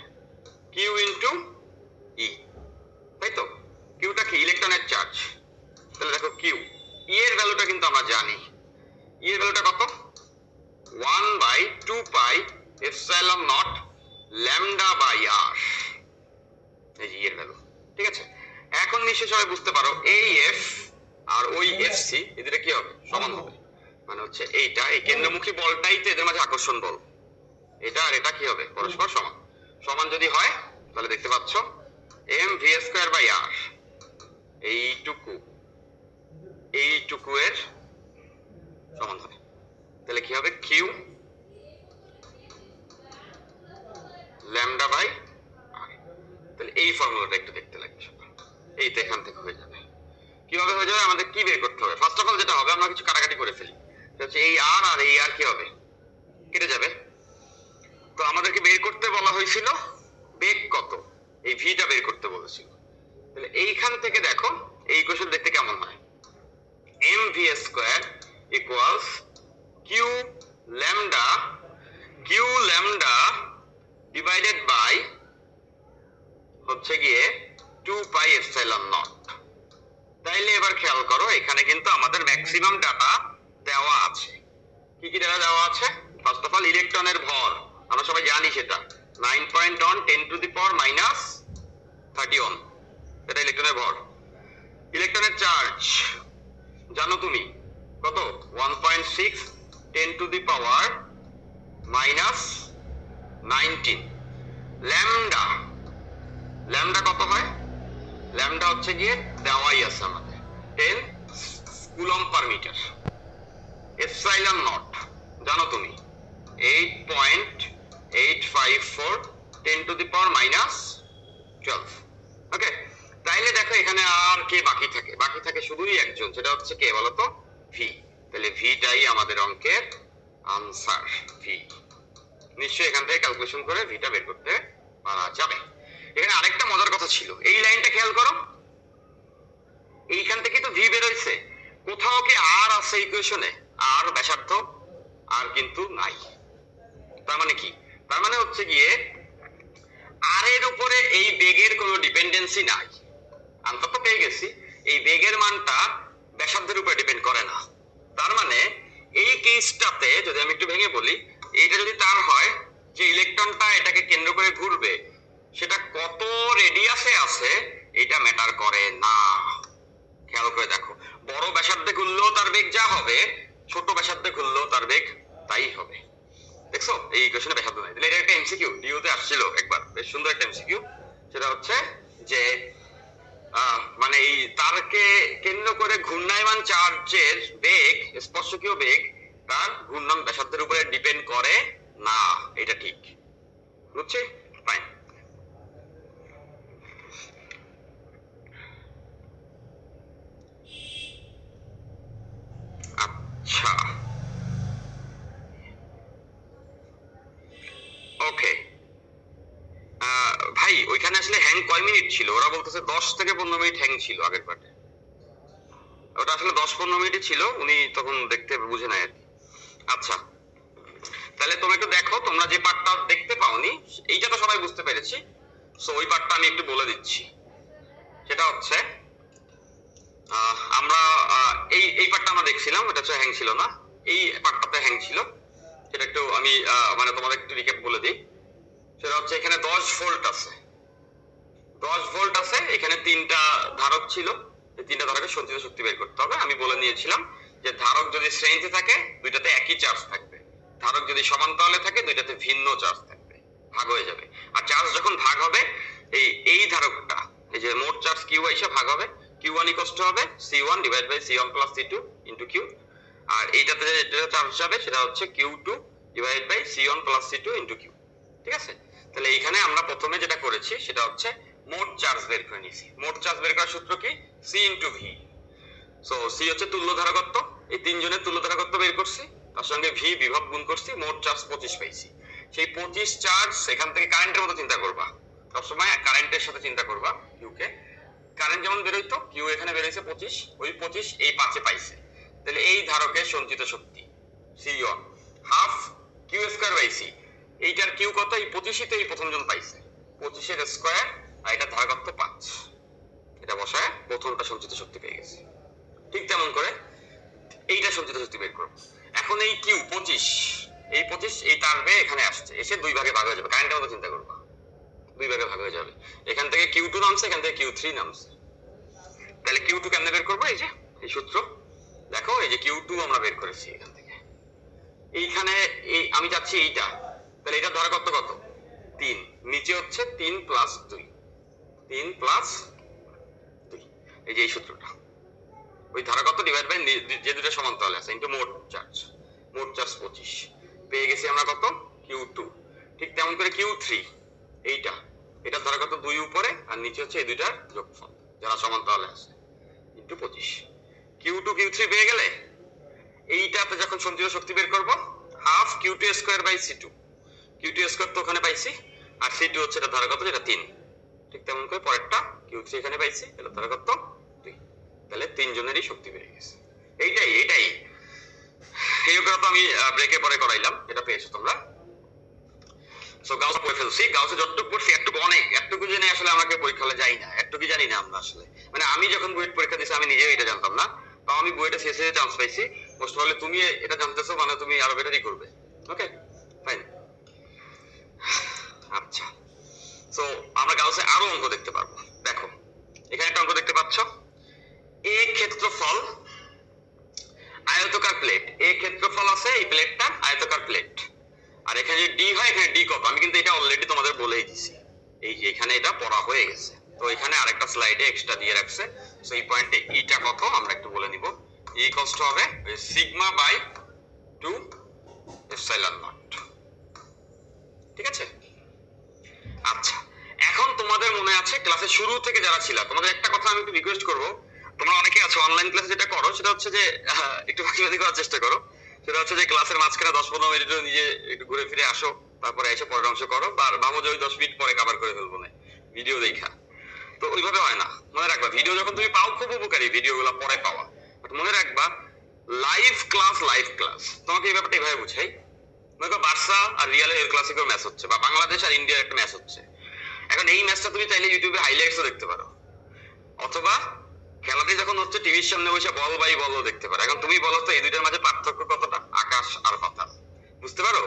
কিউ ইনটু ই, তাই তো। কিউটা কি, ইলেকট্রনের চার্জ। তাহলে দেখো কিউ, ই এর ভ্যালুটা কিন্তু আমরা জানি, ই এর ভ্যালুটা কত, 1/2 pi epsilon not lambda by r, এই যে এর ভ্যালু। ঠিক আছে, এখন নিশ্চয়ই সবাই বুঝতে পারো এই এফ আর ওই এফ সি এদের কি হবে, সমান হবে। মানে হচ্ছে এইটা, এই কেন্দ্রমুখী বলটাই তো এদের মাঝে আকর্ষণ বল, এটা আর এটা কি হবে, পরস্পর সমান। সমান যদি হয় তাহলে দেখতে পাচ্ছ এম ভি স্কয়ার বাই আর, এইটুকু এর সমান হবে। তাহলে কি হবে, কিউ ল্যামডা বাই আর। তাহলে এই ফর্মুলাটা একটু দেখতে লাগবে, এই তো এখান থেকে হয়ে যাবে। কিভাবে হয়ে যাবে, আমাদের কি বের করতে হবে, ফার্স্ট অফ অল যেটা হবে, আমরা কিছু কাটাকাটি করে ফেলি। হচ্ছে এই আর আর এই আর কি হবে, কেটে যাবে। তো আমাদেরকে বের করতে বলা হয়েছিল বেগ কত, এই ভিটা বের করতে বলেছিল। তাহলে এইখান থেকে দেখো এই ইকুয়েশন দেখতে কেমন হয়, mv square equals Q lambda divided by হচ্ছে গিয়ে 2 পাই এপসাইলন নট। তাইলে এবার খেয়াল করো এখানে কিন্তু আমাদের ম্যাক্সিমাম ডাটা দেওয়া আছে। কি কি ডাটা দেওয়া আছে? ফার্স্ট অফ অল ইলেকট্রনের ভর আমরা সবাই জানি, সেটা 9.1 10 টু দি পাওয়ার মাইনাস 31, এটা ইলেকট্রনের ভর। ইলেকট্রনের চার্জ জানো তুমি কত? 1.6 10 to the power minus 19। Lambda কত হয়? ল্যামডা হচ্ছে গিয়ে দেওয়াই আছে আমাদের 10 coulomb per metre. Epsilon not জানো তুমি 8.854 10 টু দি পাওয়ার মাইনাস 12। ওকে, তাইলে দেখো এখানে আর কে বাকি থাকে? বাকি থাকে শুধুই একজন, সেটা হচ্ছে কে বলতো? ভি। তাহলে ভিটাই আমাদের অঙ্কের আনসার, ভি। নিশ্চয়ই এখান থেকে ক্যালকুলেশন করে ভিটা বের করতে পারা যাবে। এখানে আরেকটা মজার কথা ছিল, এই লাইনটা খেয়াল করো, এইখান থেকে তো ভি বের হয়েছে, কোথাও কি আর আছে ইকুয়েশনে? আর ব্যাসার্ধ আর কিন্তু নাই। তার মানে কি? তার মানে হচ্ছে গিয়ে আর এর উপরে এই বেগের কোনো ডিপেন্ডেন্সি নাই। আমরা তো পেয়ে গেছি এই বেগের মানটা ব্যাসার্ধের উপরে ডিপেন্ড করে না। তার মানে এই কেসটাতে যদি আমি একটু ভেঙে বলি, এইটা যদি তার হয় যে ইলেকট্রনটা এটাকে কেন্দ্র করে ঘুরবে, সেটা কত রেডিয়াসে আছে এটা ম্যাটার করে না। খেয়াল করে দেখো, বড় ব্যাসার্ধে ঘুরলেও তার বেগ যা হবে, ছোট ব্যাসার্ধে ঘুরলেও তার বেগ তাই হবে। দেখছো এই ইকুয়েশনে ব্যাসার্ধ নাই। তাহলে এটা একটা এমসিকিউ ডিউতে আসছিল একবার, বেশ সুন্দর একটা এমসিকিউ। সেটা হচ্ছে যে মানে এই তারকে কেন্দ্র করে ঘূর্ণায়মান চার্জের বেগ, স্পর্শকীয় বেগ তার ঘূর্ণন ব্যাসার্ধের উপরে ডিপেন্ড করে না। এটা ঠিক বুঝছি? ফাইন। আচ্ছা ওকে ভাই, ওইখানে আসলে হ্যাং কয় মিনিট ছিল? ওরা বলতেছে 10 থেকে 15 মিনিট হ্যাং ছিল আগের পার্টে। ওটা আসলে 10-15 মিনিটই ছিল, উনি তখন দেখতে বুঝে নাই আর কি। আচ্ছা তাহলে তোমরা একটু দেখো, তোমরা যে পার্টটা দেখতে পাওনি এইটা তো সবাই বুঝতে পেরেছি, সো ওই পার্টটা আমি একটু বলে দিচ্ছি। সেটা হচ্ছে আমরা এই পার্টটা আমরা দেখছিলাম, এটা হচ্ছে হ্যাং ছিল না, এই পার্টটাতে হ্যাং ছিল। সেটা একটু আমি মানে তোমাদের একটু রিক্যাপ বলে দিই। সেটা হচ্ছে এখানে 10 ভোল্ট আছে, 10 ভোল্ট আছে, এখানে 3টা ধারক ছিল, এই 3টা ধারকের সঞ্চিত শক্তি বের করতে হবে। আমি বলে নিয়েছিলাম যে ধারক যদি শ্রেণীতে থাকে দুইটাতে একই চার্জ থাকবে, ধারক যদি সমান্তরালে থাকে দুইটাতে ভিন্ন চার্জ থাকবে, ভাগ হয়ে যাবে। আর চার্জ যখন ভাগ হবে এই ধারকটা, এই যে মোট চার্জ কিউ এসে ভাগ হবে, Q1 ইকুয়াল টু হবে C1 divide by C1 plus C2 into Q। আর এইটাতে যেটা চার্জ যাবে সেটা হচ্ছে Q2 divide by C1 plus C2 into Q। ঠিক আছে? তাহলে এইখানে আমরা প্রথমে যেটা করেছি সেটা হচ্ছে মোট চার্জ বের করে নিয়েছি। মোট চার্জ বের করার সূত্র কি? C into V। So C হচ্ছে তুল্য ধারকত্ব, এই তিনজনের তুল্য ধারকত্ব বের করছি, তার সঙ্গে V বিভব গুণ করছি, মোট চার্জ 25 পাইছি। সেই 25 চার্জ এখান থেকে কারেন্টের মতো চিন্তা করবা, সবসময় কারেন্টের সাথে চিন্তা করবা Q কে। কারেন্ট যেমন বের হইতো, Q এখানে বের হয়েছে 25, ওই 25 এই 5 এ পাইছে। তাহলে এই ধারকের সঞ্চিত শক্তি C1 half Q square by C। এইটার Q কত? এই 25ই তো এই প্রথমজন পাইছে, 25 এর স্কয়ার, আর এটা ধারকত্ব 5, এটা বসায় প্রথমটা সঞ্চিত শক্তি পেয়ে গেছে। ঠিক তেমন করে এইটা সঞ্চিত শক্তি বের করব। এখন এই Q 25, এই 25 এই তার বেয়ে এখানে আসছে, এসে দুই ভাগে ভাগ হয়ে যাবে, কারেন্টের মতো চিন্তা করবা, দুই ভাগে ভাগ হয়ে যাবে। এখান থেকে Q2 নামছে, এখান থেকে Q3 নামছে। তাহলে Q2 কেমনে বের করবো? এই যে এই সূত্র দেখো, এই যে Q2 আমরা বের করেছি এখান থেকে। এইখানে এই আমি যাচ্ছি এইটা, তাহলে এটা ধারকত্ব কত? 3, নিচে হচ্ছে 3 প্লাস 2, 3 প্লাস 2, এই যে এই সূত্রটা, ওই ধারকত্ব ডিভাইড বাই যে দুটো সমান্তরালে আছে ইনটু মোট চার্জ 25 পেয়ে গেছি আমরা কত? Q2। ঠিক তেমন করে Q3, এইটা, এটা ধারকত্ব 2 উপরে আর নিচে হচ্ছে এই দুইটার যোগফল যারা সমান্তরালে আছে ইনটু 25। Q2 Q3 পেয়ে গেলে এইটাতে যখন সঞ্চিত শক্তি বের করব, half Q2 square by C2। Q2 square তো ওখানে পাইছি, আর C2 হচ্ছে এটা ধারকত্ব যেটা 3। ঠিক তেমন করে পরেরটা Q3 এখানে পাইছি, তাহলে তার কত 2, তাহলে তিনজনেরই শক্তি বেড়ে গেছে। এইটাই এই অঙ্কটা আমি ব্রেকে পরে করাইলাম, এটা পেয়েছো তোমরা। সো গাউস পড়ে ফেলছি, গাউসে যতটুকু পড়ছি এতটুকু জেনে আসলে আমাকে পরীক্ষা হলে যাই না, এতটুকু জানি না আমরা আসলে, মানে আমি যখন বুয়েট পরীক্ষা দিয়েছি আমি নিজেও এটা জানতাম না, তো আমি বুয়েটে শেষে চান্স পাইছি। মোস্ট প্রবাবলি তুমি এটা জানতেছো মানে তুমি আরো বেটারই করবে। Okay fine. আচ্ছা, সো আমরা গাউসে আরো অঙ্ক দেখতে পারবো। দেখো এখানে একটা অঙ্ক দেখতে পাচ্ছ, এ ক্ষেত্রফল আয়তকার প্লেট, এ ক্ষেত্রফল আছে, এই প্লেটটা আয়তকার প্লেট, আর এখানে যদি ডি হয় এখানে ডি কত, আমি কিন্তু এটা অলরেডি তোমাদের বলেই দিছি, এই যে এখানে এটা পড়া হয়ে গেছে, তো এখানে আরেকটা স্লাইডে এক্সট্রা দিয়ে রাখছে। সো এই পয়েন্টে ইটা কত আমরা একটু বলে নিব, ই কষ্ট হবে সিগমা বাই 2 এপসাইলন নট। ঠিক আছে? আচ্ছা, এখন তোমাদের মনে আছে ক্লাসের শুরু থেকে যারা ছিল, তোমাদের একটা কথা আমি একটু রিকোয়েস্ট করব, তোমরা অনেকে আছো অনলাইন ক্লাসে যেটা করো সেটা হচ্ছে যে একটু ফাঁকিবাজি করার চেষ্টা করো, সেটা হচ্ছে যে ক্লাসের মাঝখানে 10-15 মিনিট নিজে একটু ঘুরে ফিরে আসো, তারপরে এসে পরের অংশ করো, বা ভাবো যে ওই 10 মিনিট পরে কভার করে ফেলবো না ভিডিও দেখা। তো ওইভাবে হয় না, মনে রাখবা ভিডিও যখন তুমি পাও খুব উপকারী ভিডিওগুলো পরে পাওয়া, বাট মনে রাখবা লাইভ ক্লাস তোমাকে এই ব্যাপারটা এইভাবে বুঝাই, মনে করো বার্সা আর রিয়ালের এল ক্লাসিকো ম্যাচ হচ্ছে, বা বাংলাদেশ আর ইন্ডিয়ার একটা ম্যাচ হচ্ছে, এখন এই ম্যাচটা তুমি চাইলে ইউটিউবে হাইলাইটসও দেখতে পারো, অথবা খেলাটি যখন হচ্ছে টিভির সামনে বসে বল বাই বলও দেখতে পারো। এখন তুমি বলো তো এই দুইটার মাঝে পার্থক্য কতটা, আকাশ আর পাতাল। বুঝতে পারো?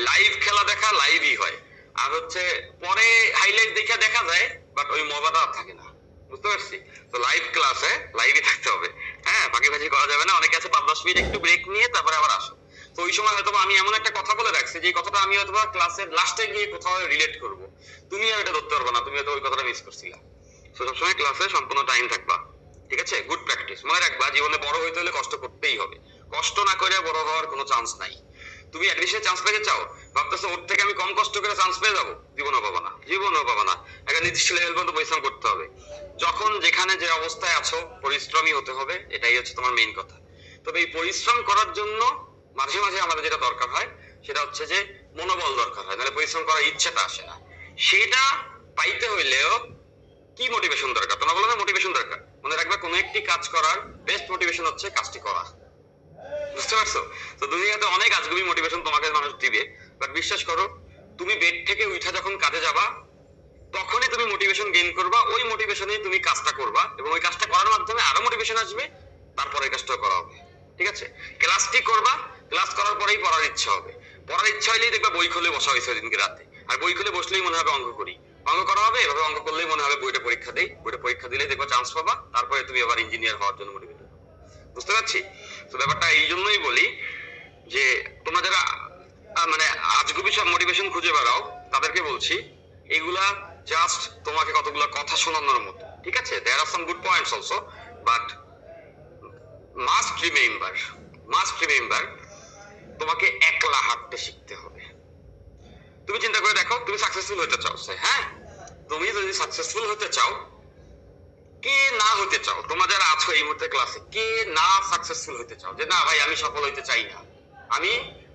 লাইভ খেলা দেখা লাইভই হয়, আর হচ্ছে পরে হাইলাইট দেখা যায়, বাট ওই মজাটা আর থাকে না। বুঝতে পারছি? তো লাইভ ক্লাসে লাইভই থাকতে হবে, হ্যাঁ ফাঁকিবাজি করা যাবে না। অনেকে আছে 5-10 মিনিট একটু ব্রেক নিয়ে তারপরে আবার আসো, তো ওই সময় হয়তো আমি এমন একটা কথা বলে রাখছি যে কথাটা আমি হয়তো ক্লাসের লাস্টে গিয়ে কোথাও রিলেট করবো, তুমি আর এটা ধরতে পারবে না, তুমি হয়তো ওই কথাটা মিস করছিলা। তো সবসময় ক্লাসে সম্পূর্ণ টাইম থাকবা, ঠিক আছে? Good practice. মনে রাখবা জীবনে বড় হইতে হলে কষ্ট করতেই হবে, কষ্ট না করে বড় হওয়ার কোনো চান্স নাই। তুমি অ্যাডমিশনে চান্স পেতে চাও, ভাবতেছো ওর থেকে আমি কম কষ্ট করে চান্স পেয়ে যাবো, জীবনও পাবো না। একটা নির্দিষ্ট লেভেল পর্যন্ত পরিশ্রম করতে হবে। যখন যেখানে যে অবস্থায় আছো পরিশ্রমী হতে হবে, এটাই হচ্ছে তোমার মেইন কথা। তবে এই পরিশ্রম করার জন্য মাঝে মাঝে আমাদের যেটা দরকার হয় সেটা হচ্ছে যে মনোবল দরকার হয়, নাহলে পরিশ্রম করার ইচ্ছাটা আসে না। সেটা পাইতে হইলেও কি মোটিভেশন দরকার? তোমরা বলো না মোটিভেশন দরকার। মনে রাখবে কোনো একটি কাজ করার বেস্ট মোটিভেশন হচ্ছে কাজটি করা। বুঝতে পারছো? তো দুনিয়াতে অনেক আজগুবি মোটিভেশন তোমাকে মানুষ দিবে, বাট বিশ্বাস করো তুমি বেড থেকে উঠা যখন কাজে যাবা তখনই তুমি মোটিভেশন গেইন করবা, ওই মোটিভেশনেই তুমি কাজটা করবা, এবং ওই কাজটা করার মাধ্যমে আরো মোটিভেশন আসবে, তারপরে এই কাজটা করা হবে। ঠিক আছে? ক্লাসটি করবা, ক্লাস করার পরেই পড়ার ইচ্ছা হবে, পড়ার ইচ্ছা হইলেই দেখবা বই খুলে বসা হয়েছে ওইদিনকে রাতে, আর বই খুলে বসলেই মনে হবে অঙ্ক করি, অঙ্ক করা হবে, এভাবে অঙ্ক করলেই মনে হবে বইটা পরীক্ষা দেই, বইটা পরীক্ষা দিলেই দেখবা চান্স পাবা, তারপরে তুমি আবার ইঞ্জিনিয়ার হওয়ার জন্য মোটিভেট। বুঝতে পারছি? তো ব্যাপারটা এই জন্যই বলি যে তোমরা যারা মানে আজগুবি সব মোটিভেশন খুঁজে বেড়াও তাদেরকে বলছি এগুলা জাস্ট তোমাকে কতগুলো কথা শোনানোর মতো। ঠিক আছে? There are some good points also, but must remember তোমাকে একলা হাঁটতে শিখতে হবে। তুমি চিন্তা করে দেখো, তুমি সাকসেসফুল হতে চাও, হ্যাঁ তুমি যদি সাকসেসফুল হতে চাও, কে না হতে চাও? তোমরা যারা আছো এই মুহূর্তে ক্লাসে, কে না সাকসেসফুল হতে চাও, যে না ভাই আমি সফল হইতে চাই না, আমি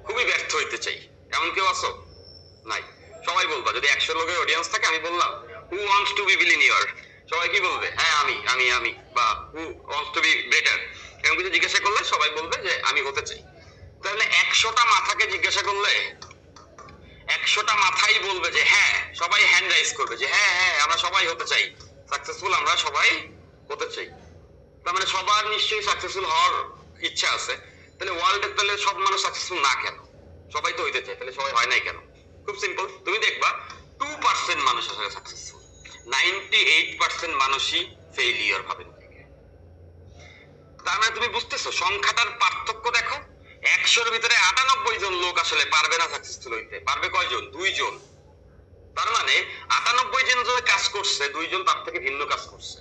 খুবই ব্যর্থ হইতে চাই, এমন কেউ আছো? নাই। সবাই বলবা, যদি 100 লোকের অডিয়েন্স থাকে আমি বললাম who wants to be billionaire, সবাই কি বলবে? হ্যাঁ আমি, বা who wants to be better, এরকম কিছু জিজ্ঞাসা করলে সবাই বলবে যে আমি হতে চাই। তাহলে 100টা মাথাকে জিজ্ঞাসা করলে 100টা মাথাই বলবে যে হ্যাঁ, সবাই হ্যান্ড রাইজ করবে যে হ্যাঁ আমরা সবাই হতে চাই সাকসেসফুল, আমরা সবাই হতে চাই। তার মানে সবার নিশ্চয়ই সাকসেসফুল হওয়ার ইচ্ছা আছে। তাহলে ওয়ার্ল্ডে তাহলে সব মানুষ সাকসেসফুল না কেন? সবাই তো হইতে চায়, তাহলে সবাই হয় নাই কেন? খুব সিম্পল, তুমি দেখবা 2% মানুষ আসলে সাকসেসফুল, 98% মানুষই ফেইলিয়ার ভাবেন। তার মানে তুমি বুঝতেছো সংখ্যাটার পার্থক্য দেখো, 100-র ভিতরে 98 জন লোক আসলে পারবে না সাকসেসফুল হইতে, পারবে কয়জন? 2 জন। তার মানে 98 জন যে কাজ করছে, 2 জন তার থেকে ভিন্ন কাজ করছে,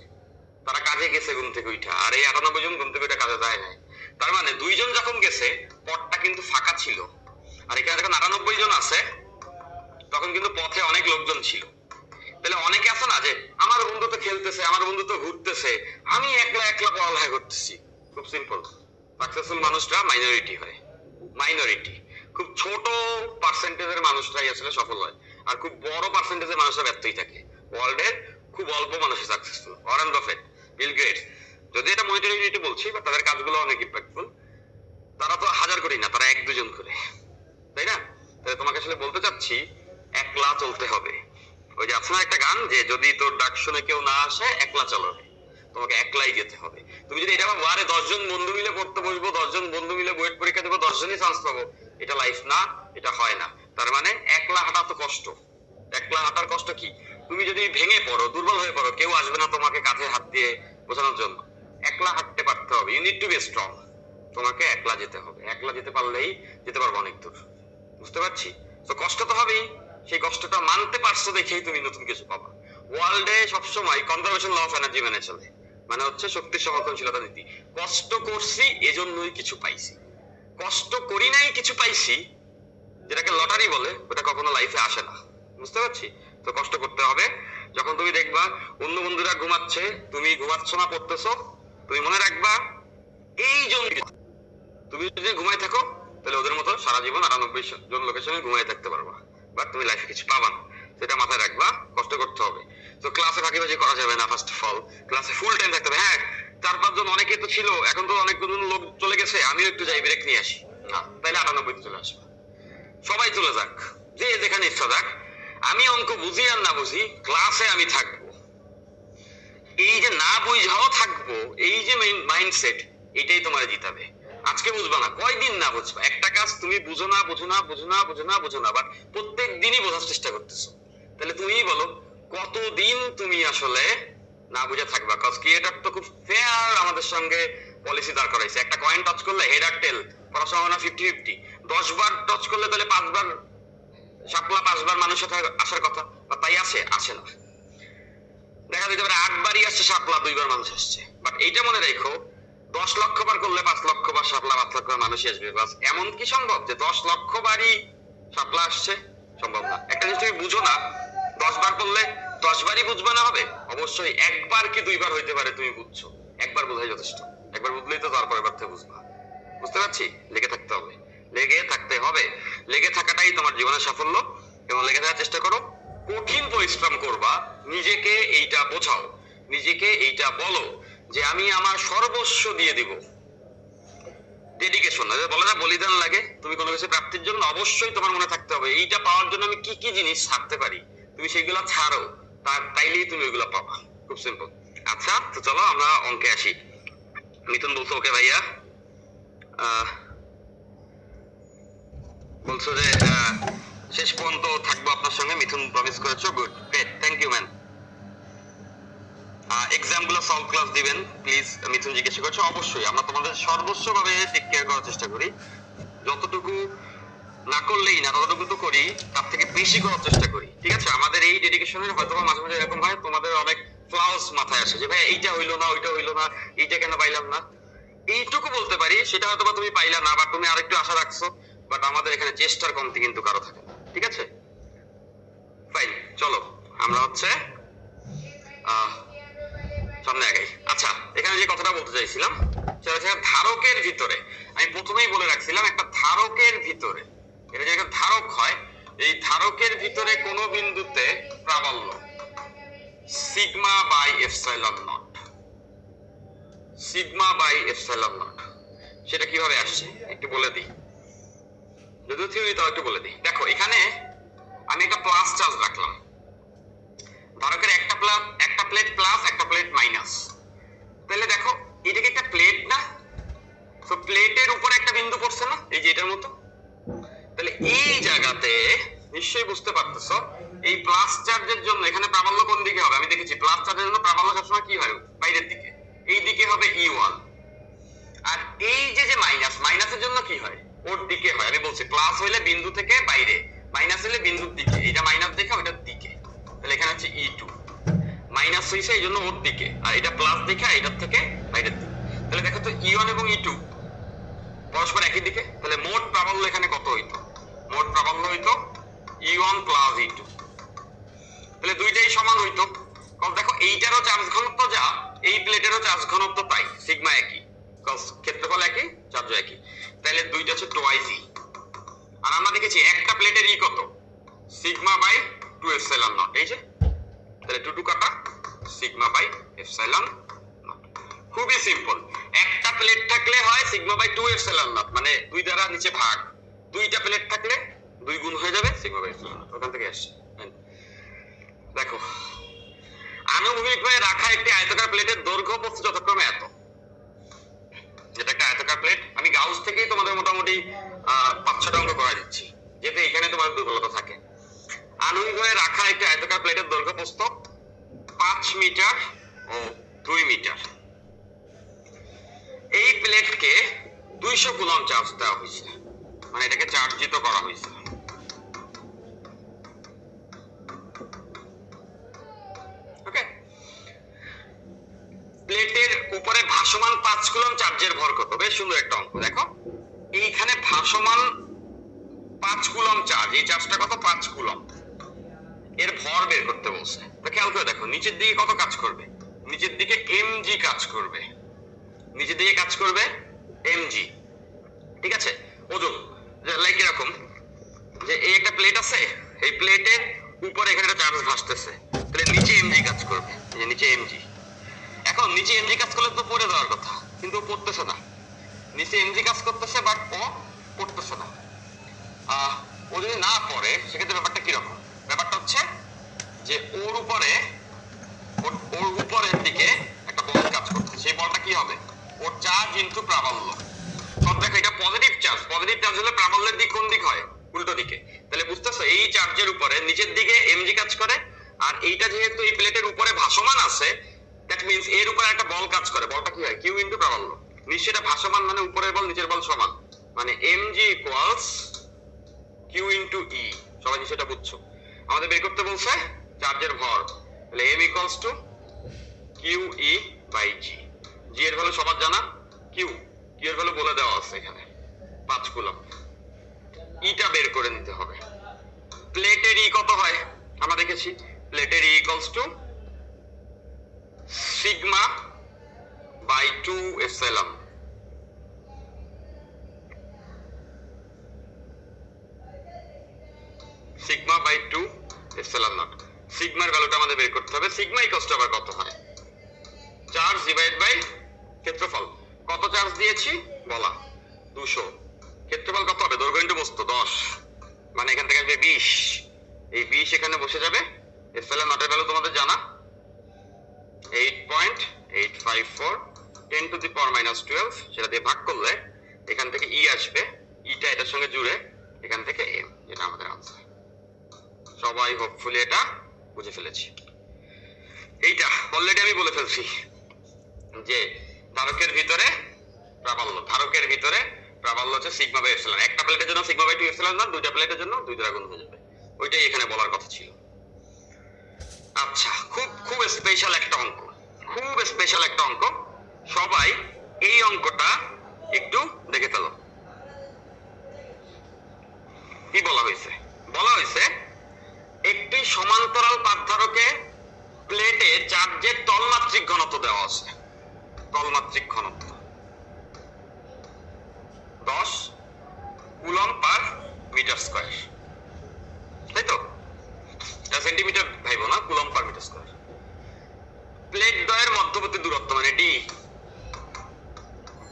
তারা কাজে গেছে ঘুম থেকে উঠা, আর এই 98 জন ঘুম থেকে উঠে কাজে যায় নাই। তার মানে 2 জন যখন গেছে পথটা কিন্তু ফাঁকা ছিল, আর এখানে যখন 98 জন আছে তখন কিন্তু পথে অনেক লোকজন ছিল। তাহলে অনেকে আছে না যে আমার বন্ধু তো খেলতেছে, আমার বন্ধু তো ঘুরতেছে, আমি একলা পড়ালেখা করতেছি। খুব সিম্পল, সাকসেসফুল মানুষরা মাইনরিটি, খুব ছোট পার্সেন্টেজের মানুষরাই আসলে সফল হয়, আর খুব বড় পার্সেন্টেজের মানুষরা ব্যর্থই থাকে। ওয়ার্ল্ডের খুব অল্প মানুষই successful. Warren Buffett, Bill Gates, যদি এটা মনিটারি ইউনিটে বলছি, বা তাদের কাজগুলো অনেক ইম্প্যাক্টফুল, তারা তো 1000 কোটি না, তারা 1-2 জন করে, তাই না? তাহলে তোমাকে আসলে বলতে চাচ্ছি একলা চলতে হবে। ওই যে আছে না একটা গান, যে যদি তোর ডাক শুনে কেউ না আসে একলা চলো, তোমাকে একলাই যেতে হবে। তুমি যদি এটা ভাবো আরে 10 জন বন্ধু মিলে পড়তে বসবো, 10 জন বন্ধু মিলে বুয়েট পরীক্ষা দেবো, 10 জনই চান্স পাবো, এটা লাইফ না, এটা হয় না। তার মানে একলা হাঁটা তো কষ্ট। একলা হাঁটার কষ্ট কি? তুমি যদি ভেঙে পড়ো, দুর্বল হয়ে পড়ো, কেউ আসবে না তোমাকে কাঁধে হাত দিয়ে বোঝানোর জন্য। একলা হাঁটতে পারতে হবে, you need to be strong. তোমাকে একলা যেতে হবে, একলা যেতে পারলেই যেতে পারবো অনেক দূর। বুঝতে পারছি? তো কষ্ট তো হবেই, সেই কষ্টটা মানতে পারছো দেখেই তুমি নতুন কিছু পাবা। ওয়ার্ল্ডে সবসময় কনজারভেশন ল অফ এনার্জি মেনে চলে, মানে হচ্ছে শক্তির সংরক্ষণশীলতা নীতি। কষ্ট করছি এজন্যই কিছু পাইছি, কষ্ট করি নাই কিছু পাইছি, যেটাকে লটারি বলে, ওটা কখনো লাইফে আসে না। বুঝতে পারছি? তো কষ্ট করতে হবে। যখন তুমি দেখবা অন্য বন্ধুরা ঘুমাচ্ছে, তুমি ঘুমাচ্ছ না, পড়তেছো, তুমি মনে রাখবা এই জন, তুমি যদি ঘুমাই থাকো তাহলে ওদের মতো সারা জীবন 98 জন লোকের সঙ্গে ঘুমাই থাকতে পারবা, বাট তুমি লাইফে কিছু পাবা না। সেটা মাথায় রাখবা, কষ্ট করতে হবে। তো ক্লাসে ফাঁকিবাজি করা যাবে না, ফার্স্ট অফ অল ক্লাসে ফুল টাইম থাকতে হবে। হ্যাঁ, 4-5 জন অনেকে তো ছিল, এখন তো অনেক লোক চলে গেছে, আমিও একটু যাই, ব্রেক নিয়ে আসি না, তাইলে 98 চলে আসবে। সবাই চলে যাক, যে যেখানে ইচ্ছা যাক, আমি অঙ্ক বুঝি আর না বুঝি ক্লাসে আমি থাকবো। এই যে না বুঝাও থাকবো, এই যে মাইন্ডসেট, এটাই তোমার জিতাবে। আজকে বুঝবা না, কয়দিন না বুঝবা? একটা কাজ তুমি বুঝো না, বুঝো না, বুঝো না, বুঝো না, বুঝো না, বাট প্রত্যেক দিনই বোঝার চেষ্টা করতেছো। তাহলে তুমিই বলো কতদিন তুমি আসলে না বুঝে থাকবা? কজ ক্রিয়েটর তো খুব ফেয়ার আমাদের সঙ্গে পলিসি দাঁড় করাইছে। একটা কয়েন টাচ করলে হেড আর টেল করার সম্ভাবনা 50-50। 10 বার টাচ করলে তাহলে 5 বার শাপলা, 5 বার মানুষের সাথে আসার কথা, বা তাই আসে না। দেখা যেতে পারে 8 বারই আসছে শাপলা, 2 বার মানুষ আসছে। বাট এইটা মনে রেখো, 10 লক্ষ বার করলে 5 লক্ষ বার শাপলা, 5 লক্ষ বার মানুষই আসবে। বাস এমন কি সম্ভব যে 10 লক্ষ বারই শাপলা আসছে? সম্ভব না। একটা জিনিস তুমি বুঝো না, 10 বার করলে 10 বারই বুঝবে না হবে? অবশ্যই 1 বার কি 2 বার হইতে পারে তুমি বুঝছো, 1 বার বোঝাই যথেষ্ট। 1 বার বুঝলেই তো তারপরে বার থেকে বুঝবা। বুঝতে পারছি? লেগে থাকতে হবে, লেগে থাকতে হবে। লেগে থাকাটাই তোমার জীবনের সাফল্য, এবং লেগে থাকার চেষ্টা করো। কঠিন পরিশ্রম করবা, নিজেকে এইটা বোঝাও, নিজেকে এইটা বলো যে আমি আমার সর্বস্ব দিয়ে দিব। ডেডিকেশন বলে না, বলিদান লাগে। তুমি কোনো কিছু প্রাপ্তির জন্য অবশ্যই তোমার মনে থাকতে হবে এইটা পাওয়ার জন্য আমি কি কি জিনিস ছাড়তে পারি, তুমি সেইগুলো ছাড়ো, তাইলেই তুমি ওইগুলো পাবা। খুব সিম্পল। আচ্ছা, তো চলো আমরা অঙ্কে আসি। মিথুন বলছো ওকে ভাইয়া, বলছো যে শেষ পর্যন্ত থাকবো আপনার সঙ্গে। মিথুন প্রমিস করেছো, good, great, thank you man. Exam গুলো সলভ ক্লাস দিবেন প্লিজ। মিথুন জিজ্ঞেস করছো, অবশ্যই আমরা তোমাদের সর্বস্ব ভাবে টেক কেয়ার করার চেষ্টা করি। যতটুকু না করলেই না, ততটুকু তো করি, তার থেকে বেশি করার চেষ্টা করি। ঠিক আছে? আমাদের এই ডেডিকেশনের হয়তো মাঝে মাঝে এরকম হয়, তোমাদের অনেক ফ্লাউস মাথায় আসে যে ভাই এইটা হইলো না, ওইটা হইলো না, এইটা কেন পাইলাম না। এইটুকু বলতে পারি, সেটা হয়তো তুমি পাইলা না, বা তুমি আরেকটু আশা রাখছো, বাট আমাদের এখানে চেষ্টার কমতি কিন্তু কারো থাকে না। ঠিক আছে? ফাইন, চলো আমরা হচ্ছে সামনে আগাই। আচ্ছা, এখানে যে কথাটা বলতে চাইছিলাম সেটা হচ্ছে ধারকের ভিতরে, আমি প্রথমেই বলে রাখছিলাম, একটা ধারকের ভিতরে, এটা যে একটা ধারক হয়, এই ধারকের ভিতরে কোন বিন্দুতে প্রাবল্য sigma by epsilon naught, sigma by epsilon naught. সেটা কিভাবে আসছে একটু বলে দিই, যদিও থিওরি তাও একটু বলে দিই। দেখো এখানে আমি একটা প্লাস চার্জ রাখলাম, ধারকের একটা প্লেট প্লাস, একটা প্লেট মাইনাস। তাহলে দেখো এটাকে একটা প্লেট না, তো প্লেটের উপর একটা বিন্দু পড়ছে না, এই যে এটার মতো। তাহলে এই জায়গাতে নিশ্চয়ই বুঝতে পারতেছো, এই প্লাস চার্জের জন্য এখানে প্রাবল্য কোন দিকে হবে? আমি দেখেছি প্লাস চার্জের জন্য প্রাবল্য সবসময় কি হয়? বাইরের দিকে, এই দিকে হবে E1। আর এই যে মাইনাস, মাইনাসের জন্য কি হয়? ওর দিকে হয়। আমি বলছি প্লাস হইলে বিন্দু থেকে বাইরে, মাইনাস হইলে বিন্দুর দিকে। এটা মাইনাস দেখে ওইটার দিকে, তাহলে এখানে হচ্ছে E2। মাইনাস হইছে এই জন্য ওর দিকে, আর এটা প্লাস দেখে এটার থেকে বাইরের দিকে। তাহলে দেখো তো E1 এবং E2 পরস্পর একই দিকে, তাহলে মোট প্রাবল্য এখানে কত হইতো? মোট প্রাবল্য হইতো E1 প্লাস E2। তাহলে দুইটাই সমান হইতো। কারণ দেখো এইটারও চার্জ ঘনত্ব যা, এই প্লেটেরও চার্জ ঘনত্ব তাই, সিগমা একই, ক্ষেত্রফল একই, চার্জ একই, তাহলে দুইটা হচ্ছে টোয়াইস ই। আর আমরা দেখেছি একটা প্লেটের ই কত? Sigma by 2 epsilon not. এই যে, তাহলে 2 কাটা, সিগমা বাই এপসাইলন নট। খুবই সিম্পল। একটা প্লেট থাকলে হয় সিগমা বাই 2 এপসাইলন নট, মানে 2 দ্বারা নিচে ভাগ। দুইটা প্লেট থাকলে 2 গুণ হয়ে যাবে সিগমা বাই এপসাইলন নট। ওখান থেকে আসছে। দেখো, আনুভূমিকভাবে রাখা একটি আয়তাকার প্লেটের দৈর্ঘ্য প্রস্থ যথাক্রমে এত। যেটা একটা আয়তাকার প্লেট, আমি গাউস থেকেই তোমাদের মোটামুটি 5-6টা অঙ্ক করা দিচ্ছি, যেতে এখানে তোমার দুর্বলতা থাকে। আনুভূমিকভাবে রাখা একটি আয়তাকার প্লেটের দৈর্ঘ্য প্রস্থ 5 মিটার ও 2 মিটার। এই প্লেটকে 200 কুলম্ব চার্জ দেওয়া হয়েছে, মানে এটাকে চার্জিত করা হয়েছে। ওকে, প্লেটের উপরে ভাসমান 5 কুলম্ব চার্জের ভর কত? বেশ সুন্দর একটা অঙ্ক। দেখো, এইখানে ভাসমান 5 কুলম্ব চার্জ, এই চার্জটা কত? 5 কুলম্ব। এর ভর বের করতে বলছে। তো খেয়াল করে দেখো, নিচের দিকে কত কাজ করবে? নিচের দিকে mg কাজ করবে। নিচের দিকে কাজ করবে mg, ঠিক আছে? ওজন লাইক এরকম যে এই একটা প্লেট আছে, এই প্লেটের উপরে এখানে একটা চার্জ ভাসতেছে, তাহলে নিচে mg কাজ করবে। এই যে নিচে mg। এখন নিচে mg কাজ করলে তো পড়ে যাওয়ার কথা, কিন্তু ও পড়তেছে না। নিচে mg কাজ করতেছে, বাট ও পড়তেছে না। ও যদি না পড়ে সেক্ষেত্রে ব্যাপারটা কিরকম? ব্যাপারটা হচ্ছে যে ওর উপরের দিকে একটা বল কাজ করছে। সেই বলটা কি হবে? ওর চার্জ ইনটু প্রাবল্য। সব দেখো, এটা পজিটিভ চার্জ। পজিটিভ চার্জ হলে প্রাবল্যের দিক কোন দিক হয়? উল্টো দিকে। তাহলে বুঝতেছো, এই চার্জের উপরে নিচের দিকে mg কাজ করে, আর এইটা যেহেতু এই প্লেটের উপরে ভাসমান আছে, দ্যাট মিন্স এর উপরে একটা বল কাজ করে। বলটা কি হয়? কিউ ইনটু প্রাবল্য। নিশ্চয়ই এটা ভাসমান, মানে উপরের বল নিচের বল সমান, মানে mg ইকুয়ালস কিউ ইনটু ই। সবাই সেটা বুঝছো? আমাদের বের করতে বলছে চার্জের ভর, তাহলে m equals to Q E by G. G এর ভ্যালু সবার জানা, কিউ এর ভ্যালু বলে দেওয়া আছে এখানে 5 কুলম্ব। ইটা বের করে নিতে হবে। প্লেটের ই কত হয় আমরা দেখেছি? প্লেটের E equals to sigma by 2 epsilon. Sigma by 2 epsilon naught. সিগমার ভ্যালুটা আমাদের বের করতে হবে। সিগমা ইকুয়ালস টু আবার কত হয়? চার্জ ডিভাইড বাই ক্ষেত্রফল। কত চার্জ দিয়েছি বলা? 200। ক্ষেত্রফল কত হবে? দৈর্ঘ্য ইনটু প্রস্থ 10, মানে এখান থেকে আসবে 20। এই 20 এখানে বসে যাবে। এপসাইলন নটের ভ্যালু তোমাদের জানা 8.854 10 টু দি পাওয়ার -12। সেটা দিয়ে ভাগ করলে এখান থেকে ই আসবে, ইটা এটার সঙ্গে জুড়ে এখান থেকে এম, যেটা আমাদের আনসার। সবাই হোপফুলি এটা বুঝে ফেলেছি। এইটা অলরেডি আমি বলে ফেলছি যে ধারকের ভিতরে প্রাবল্য, ধারকের ভিতরে প্রাবল্য হচ্ছে সিগমা বাই এপসাইলন। একটা প্লেটের জন্য সিগমা বাই 2 এপসাইলন নট, দুইটা প্লেটের জন্য 2 দ্বারা গুণ হয়ে যাবে। ওইটাই এখানে বলার কথা ছিল। আচ্ছা, খুব স্পেশাল একটা অঙ্ক, খুব স্পেশাল একটা অঙ্ক। সবাই এই অঙ্কটা একটু দেখে ফেলো। কি বলা হয়েছে? বলা হয়েছে একটি সমান্তরাল পাতধারকে প্লেটে চার্জের তলমাত্রিক ঘনত্ব দেওয়া আছে। তলমাত্রিক ঘনত্ব 10 কুলম্ব পার মিটার স্কয়ার, তাই তো? এটা সেন্টিমিটার ভাইবো না, coulomb per metre square. Plate দ্বয়ের মধ্যবর্তী দূরত্ব মানে ডি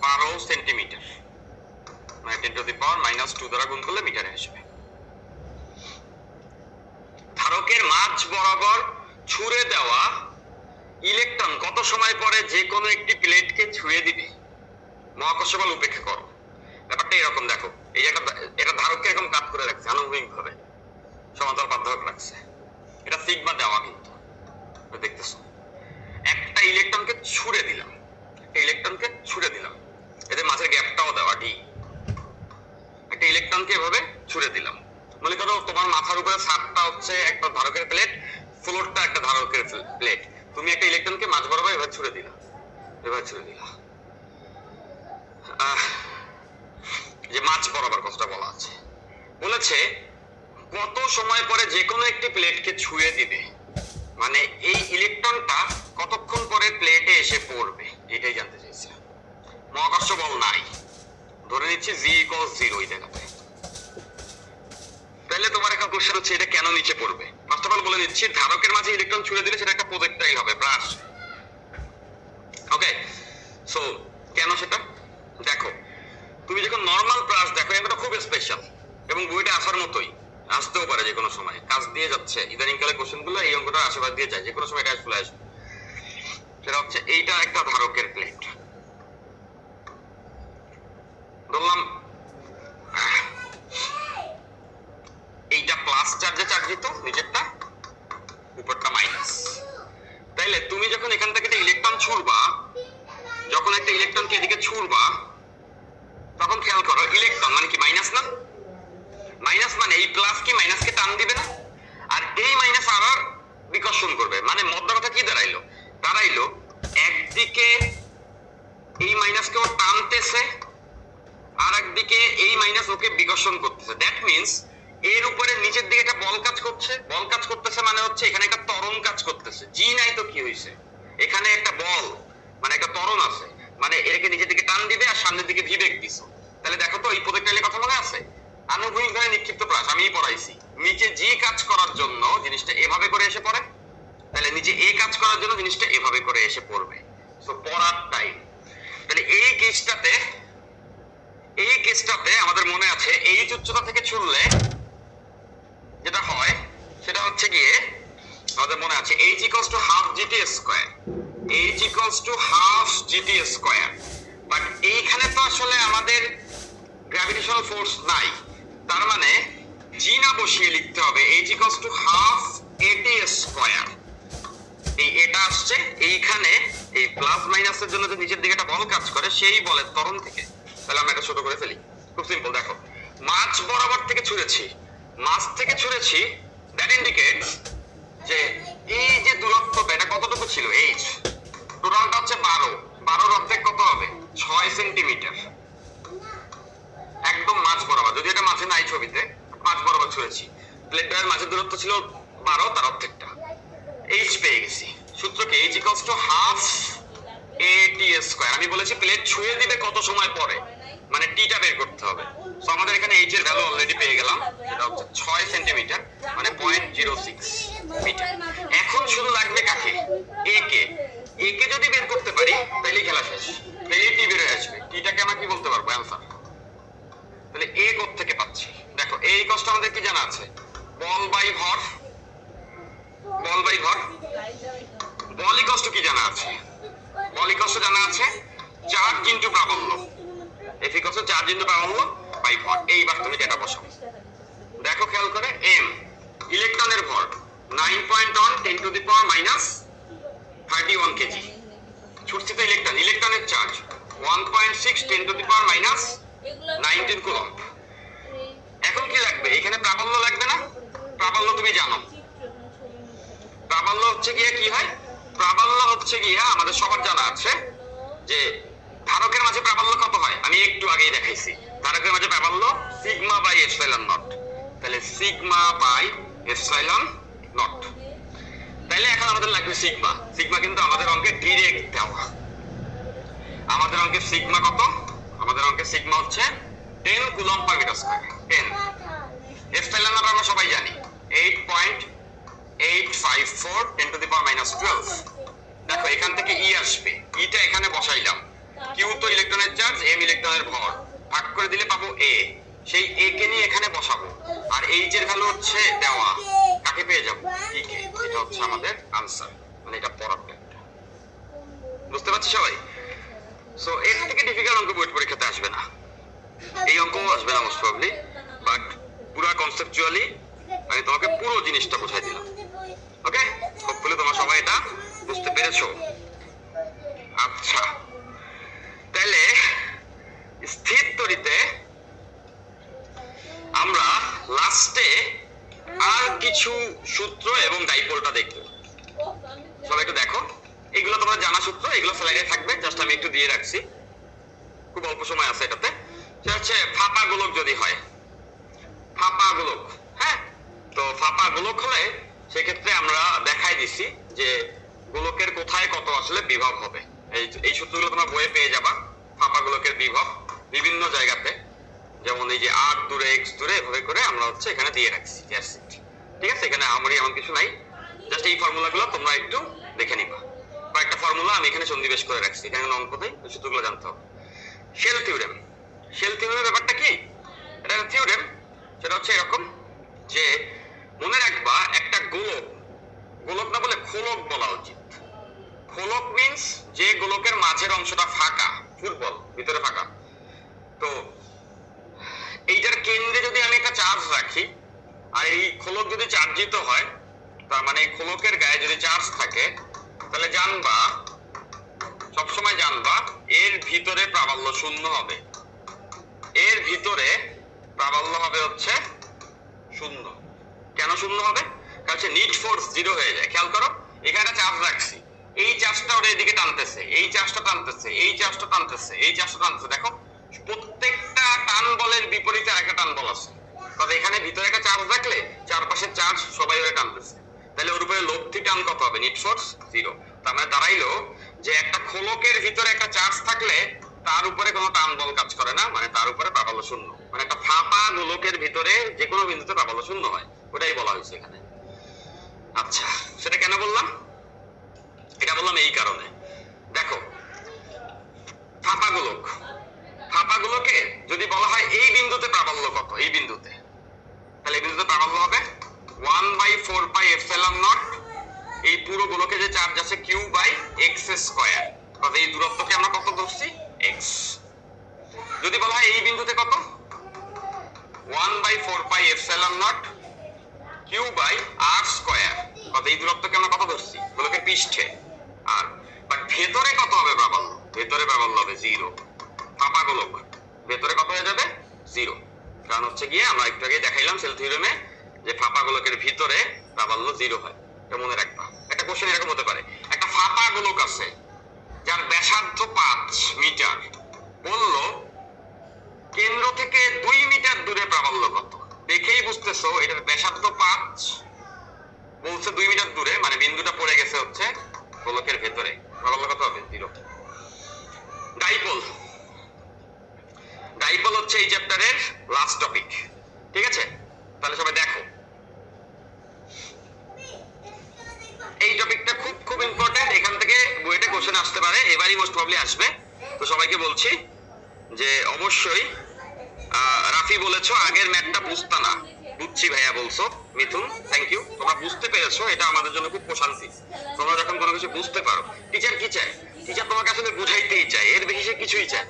12 সেন্টিমিটার, মানে 10 টু দি পাওয়ার -2 দ্বারা গুণ করলে মিটারে আসবে। ধারকের মাঝ বরাবর ছুঁড়ে দেওয়া ইলেকট্রন কত সময় পরে যে কোনো একটি প্লেটকে ছুঁয়ে দিবে? মহাকর্ষ বল উপেক্ষা করো। ব্যাপারটা এরকম, দেখো এই এটা ধারককে এরকম কাট করে রাখছে, আনুভূমিক ভাবে সমান্তরাল পাতধারক রাখছে। এটা সিগমা দেওয়া, কিন্তু দেখতেছো একটা ইলেকট্রনকে ছুঁড়ে দিলাম, একটা ইলেকট্রনকে ছুঁড়ে দিলাম, এদের মাঝের গ্যাপটাও দেওয়া ডি। একটা ইলেকট্রনকে এভাবে ছুঁড়ে দিলাম। মনে করো তোমার মাথার উপরে ছাদটা হচ্ছে একটা ধারকের প্লেট, ফ্লোরটা একটা ধারকের প্লেট। তুমি একটা ইলেকট্রনকে মাঝ বরাবর এভাবে ছুঁড়ে দিলা, এভাবে ছুঁড়ে দিলা। যে মাঝ বরাবর কথাটা বলা আছে, বলেছে কত সময় পরে যে কোনো একটি প্লেটকে ছুঁয়ে দিবে, মানে এই ইলেকট্রনটা কতক্ষণ পরে প্লেটে এসে পড়বে, এটাই জানতে চাইছে। মহাকর্ষ বল নাই, ধরে নিচ্ছি জি ইকুয়ালস 0 এই জায়গাতে। তাহলে তোমার একটা কোশ্চেন হচ্ছে এটা কেন নিচে পড়বে? ফার্স্ট অফ অল বলে নিচ্ছি, ধারকের মাঝে ইলেকট্রন ছুড়ে দিলে সেটা একটা প্রজেক্টাইল হবে, ব্রাশ। ওকে, সো কেন সেটা দেখো, তুমি যখন নর্মাল ব্রাশ দেখো, এটা খুব স্পেশাল এবং বইটা আসার মতোই, আসতেও পারে যে কোনো সময়, কাজ দিয়ে যাচ্ছে ইদানিং কালে কোশ্চেন গুলো এই অঙ্কটা আশেপাশ দিয়ে যায়, যে কোনো সময় এটা চলে আসবে। সেটা হচ্ছে এইটা একটা ধারকের প্লেট, বললাম এইটা প্লাস চার্জে চার্জিত, নিচেরটা, উপরটা মাইনাস। তাইলে তুমি যখন এখান থেকে একটা ইলেকট্রন ছুড়বা, যখন একটা ইলেকট্রনকে এদিকে ছুড়বা, তখন খেয়াল করো ইলেকট্রন মানে কি মাইনাস না? মাইনাস মানে এই প্লাস কি মাইনাসকে টান দিবে না, আর এই মাইনাস আবার বিকর্ষণ করবে। মানে মধ্য কথা কি দাঁড়াইলো? দাঁড়াইলো একদিকে এই মাইনাসকে ও টানতেছে, আর একদিকে এই মাইনাস ওকে বিকর্ষণ করতেছে। দ্যাট মিনস এর উপরে নিচের দিকে একটা বল কাজ করছে, বল কাজ করতেছে মানে হচ্ছে এখানে একটা ত্বরণ কাজ করতেছে। জি নাই তো কি হয়েছে, এখানে একটা বল মানে একটা ত্বরণ আছে, মানে এটাকে নিচের দিকে টান দিবে আর সামনের দিকে ভিবেক দিছো। তাহলে দেখো তো এই প্রজেক্টাইলের কথা মনে আছে? আনুভূমিকভাবে নিক্ষিপ্ত প্রাস আমিই পড়াইছি। নিচে জি কাজ করার জন্য জিনিসটা এভাবে করে এসে পড়ে, তাহলে নিচে এ কাজ করার জন্য জিনিসটা এভাবে করে এসে পড়বে। সো পড়ার টাইম। তাহলে এই কেসটাতে আমাদের মনে আছে এই উচ্চতা থেকে ছুড়লে যেটা হয় সেটা হচ্ছে গিয়ে আমাদের মনে আছে h = half gt square, h = half gt square. But এইখানে তো আসলে আমাদের গ্র্যাভিটেশনাল ফোর্স নাই, তার মানে জি না বসিয়ে লিখতে হবে h = half at স্কয়ার। এই এটা আসছে এইখানে এই প্লাস মাইনাসের জন্য যে নিচের দিকে একটা বল কাজ করে, সেই বলের ত্বরণ থেকে। তাহলে আমরা এটা ছোট করে ফেলি, খুব সিম্পল। দেখো মাঝ বরাবর থেকে ছুঁড়েছি, মাঝ থেকে ছুঁড়েছি, দ্যাট ইন্ডিকেটস যে এই যে দূরত্বটা এটা কতটুকু ছিল, h টোটালটা হচ্ছে 12, 12 অর্ধেক কত হবে 6 সেন্টিমিটার, একদম মাঝ বরাবর। যদি এটা মাঝে নাই ছবিতে, মাঝ বরাবর ছুঁড়েছি, প্লেটের মাঝের দূরত্ব ছিল 12, তার অর্ধেকটা h পেয়ে গেছি। সূত্র কি? h = half at square. আমি বলেছি প্লেট ছুঁয়ে দিবে কত সময় পরে, মানে টিটা বের করতে হবে। সো আমাদের এখানে h এর ভ্যালু অলরেডি পেয়ে গেলাম, এটা হচ্ছে 6 সেন্টিমিটার, মানে 0.06 মিটার। এখন শুধু লাগবে কাকে? a K. a কে যদি বের করতে পারি তাহলে খেলা শেষ, তাহলে টি বের হয়ে আসবে। টিটাকে আমরা কি বলতে পারবো? অ্যানসার। তাহলে a কোথা থেকে পাচ্ছি? দেখো এই কষ্ট আমাদের কি জানা আছে? বল বাই ভর, বল বাই ভর। বল ইকুয়াল টু কি জানা আছে? বল ইকুয়াল টু জানা আছে চার্জ ইনটু প্রাবল্য, F equal to charge into প্রাবল্য বাই ভর। এইবার তুমি ডেটা বসাও। দেখো খেয়াল করে, m ইলেকট্রনের ভর 9.1 10⁻³ কেজি। ছুটছে তো ইলেকট্রন, ইলেকট্রনের চার্জ 1.6 10⁻19 কুলম্ব। এখন কি লাগবে? এখানে প্রাবল্য লাগবে না? প্রাবল্য তুমি জানো, প্রাবল্য হচ্ছে গিয়ে কি হয়? প্রাবল্য হচ্ছে গিয়ে আমাদের সবার জানা আছে যে ধারকের মাঝে প্রাবল্য কত হয়, আমি একটু আগেই দেখাইছি। ধারকের মাঝে প্রাবল্য সিগমা বাই এপসাইলন নট। তাহলে সিগমা বাই এপসাইলন নট। তাহলে এখন আমাদের লাগবে সিগমা। সিগমা কিন্তু আমাদের অঙ্কে ডিরেক্ট দেওয়া। আমাদের অঙ্কে সিগমা কত? আমাদের অঙ্কে সিগমা হচ্ছে 10 coulomb per metre square. 10। Epsilon not আমরা সবাই জানি 8.854 10⁻12। দেখো এখান থেকে ই আসবে, ইটা এখানে বসাইলাম। কিউ তো ইলেকট্রনের চার্জ, এম ইলেকট্রনের ভর, ভাগ করে দিলে পাবো এ। সেই এ কে নিয়ে এখানে বসাবো, আর এইচ এর ভ্যালু হচ্ছে দেওয়া, কাকে পেয়ে যাবো? ই কে। এটা হচ্ছে আমাদের আনসার, মানে এটা পড়ার প্ল্যানটা। বুঝতে পারছি সবাই? সো এর থেকে ডিফিকাল্ট অঙ্ক বোর্ড পরীক্ষাতে আসবে না, এই অঙ্কও আসবে না মোস্ট প্রবাবলি, বাট পুরো কনসেপচুয়ালি আমি তোমাকে পুরো জিনিসটা বোঝাই দিলাম। ওকে, হোপফুলি তোমরা সবাই এটা বুঝতে পেরেছো। আচ্ছা, তাহলে স্থির তড়িতে আমরা লাস্টে আর কিছু সূত্র এবং ডাইপোলটা দেখব। সবাই একটু দেখো, এগুলো তোমরা জানা সূত্র, এগুলো স্লাইডে থাকবে, জাস্ট আমি একটু দিয়ে রাখছি, খুব অল্প সময় আছে এটাতে। সেটা হচ্ছে ফাঁপা গোলক যদি হয়, ফাঁপা গোলক, হ্যাঁ, তো ফাঁপা গোলক হলে সেক্ষেত্রে আমরা দেখাই দিছি যে গোলকের কোথায় কত আসলে বিভব হবে। এই সূত্রগুলো তোমরা বইয়ে পেয়ে যাবা। ফাঁপা গোলকের বিভব বিভিন্ন জায়গাতে, যেমন এই যে r দূরে x দূরে এভাবে করে আমরা হচ্ছে এখানে দিয়ে রাখছি। ঠিক আছে, এখানে আমারই এমন কিছু নাই, জাস্ট এই ফর্মুলাগুলো তোমরা একটু দেখে নিবা। কয়েকটা ফর্মুলা আমি এখানে সন্নিবেশ করে রাখছি, এখানে অঙ্কতেই সূত্রগুলো জানতে হবে। শেল থিওরেম, শেল থিওরেমের ব্যাপারটা কি? এটা থিওরেম, সেটা হচ্ছে এরকম যে মনে রাখবা একটা গোলক, গোলক না বলে খোলক বলা উচিত। খোলক মিন্স যে গোলকের মাঝের অংশটা ফাঁকা, ফুটবল ভিতরে ফাঁকা। তো এইটার কেন্দ্রে যদি আমি একটা চার্জ রাখি আর এই খোলক যদি চার্জিত হয়, তার মানে এই খোলকের গায়ে যদি চার্জ থাকে, তাহলে জানবা, সবসময় জানবা এর ভিতরে প্রাবল্য শূন্য হবে। এর ভিতরে প্রাবল্য হবে হচ্ছে শূন্য। কেন শূন্য হবে? কারণ সে নিট ফোর্স জিরো হয়ে যায়। খেয়াল করো, এখানে চার্জ রাখছি, এই চার্জটা ওর এদিকে টানতেছে, এই চার্জটা টানতেছে, এই চার্জটা টানতেছে, এই চার্জটা টানতেছে। দেখো প্রত্যেকটা টান বলের বিপরীতে আরেকটা টান বল আছে। তবে এখানে ভিতরে একটা চার্জ রাখলে চারপাশের চার্জ সবাই ওরে টানতেছে, তাহলে ওর উপরে লব্ধি টান কত হবে? Net force zero. তার মানে দাঁড়াইলো যে একটা খোলকের ভিতরে একটা চার্জ থাকলে তার উপরে কোনো টান বল কাজ করে না, মানে তার উপরে প্রাবল্য শূন্য। মানে একটা ফাঁপা গোলকের ভিতরে যে কোনো বিন্দুতে প্রাবল্য শূন্য হয়, ওটাই বলা হয়েছে এখানে। আচ্ছা, সেটা কেন বললাম? এটা বললাম এই কারণে, দেখো ফাঁপা গোলক, ফাঁপা গোলকে যদি বলা হয় এই বিন্দুতে প্রাবল্য কত, এই বিন্দুতে, তাহলে এই বিন্দুতে প্রাবল্য হবে 1/4πε0 এই পুরো গোলকে যে চার্জ আছে q/x²। অর্থাৎ এই দূরত্বকে আমরা কত ধরছি? x। যদি বলা হয় এই বিন্দুতে কত? 1/4πε0 q/r²। অর্থাৎ এই দূরত্বকে আমরা কত ধরছি? গোলকের পৃষ্ঠে। আর বাট ভেতরে কত হবে প্রাবল্য? ভেতরে প্রাবল্য হবে 0। ফাঁপা গোলক ভেতরে কত হয়ে যাবে? 0। কারণ হচ্ছে গিয়ে আমরা একটু আগে দেখাইলাম সেল থিওরেমে যে ফাঁপা গোলকের ভিতরে প্রাবল্য 0 হয়। এটা মনে রাখবা। একটা কোশ্চেন এরকম হতে পারে, একটা ফাঁপা গোলক আছে যার ব্যাসার্ধ 5 মিটার, বলল কেন্দ্র থেকে 2 মিটার দূরে প্রাবল্য কত? দেখেই বুঝতেছো এটার ব্যাসার্ধ 5, বলছে 2 মিটার দূরে, মানে বিন্দুটা পড়ে গেছে হচ্ছে গোলকের ভেতরে, প্রাবল্য কত হবে? 0। ডাইপোল, ডাইপোল হচ্ছে এই চ্যাপ্টারের লাস্ট টপিক। ঠিক আছে, তাহলে সবাই দেখো, এই টপিকটা খুব খুব ইম্পর্টেন্ট। এখান থেকে বইতে কোশ্চেন আসতে পারে, এবারই মোস্ট প্রবলি আসবে। তো সবাইকে বলছি যে অবশ্যই রাফি বলেছো আগের ম্যাথটা বুঝতা না, বুঝছি ভাইয়া বলছো। মিথুন থ্যাংক ইউ, তোমরা বুঝতে পেরেছো, এটা আমাদের জন্য খুব প্রশান্তি। তোমরা যখন কোনো কিছু বুঝতে পারো, টিচার কি চায়? টিচার তোমাকে আসলে বুঝাইতেই চায়, এর বেশি সে কিছুই চায়।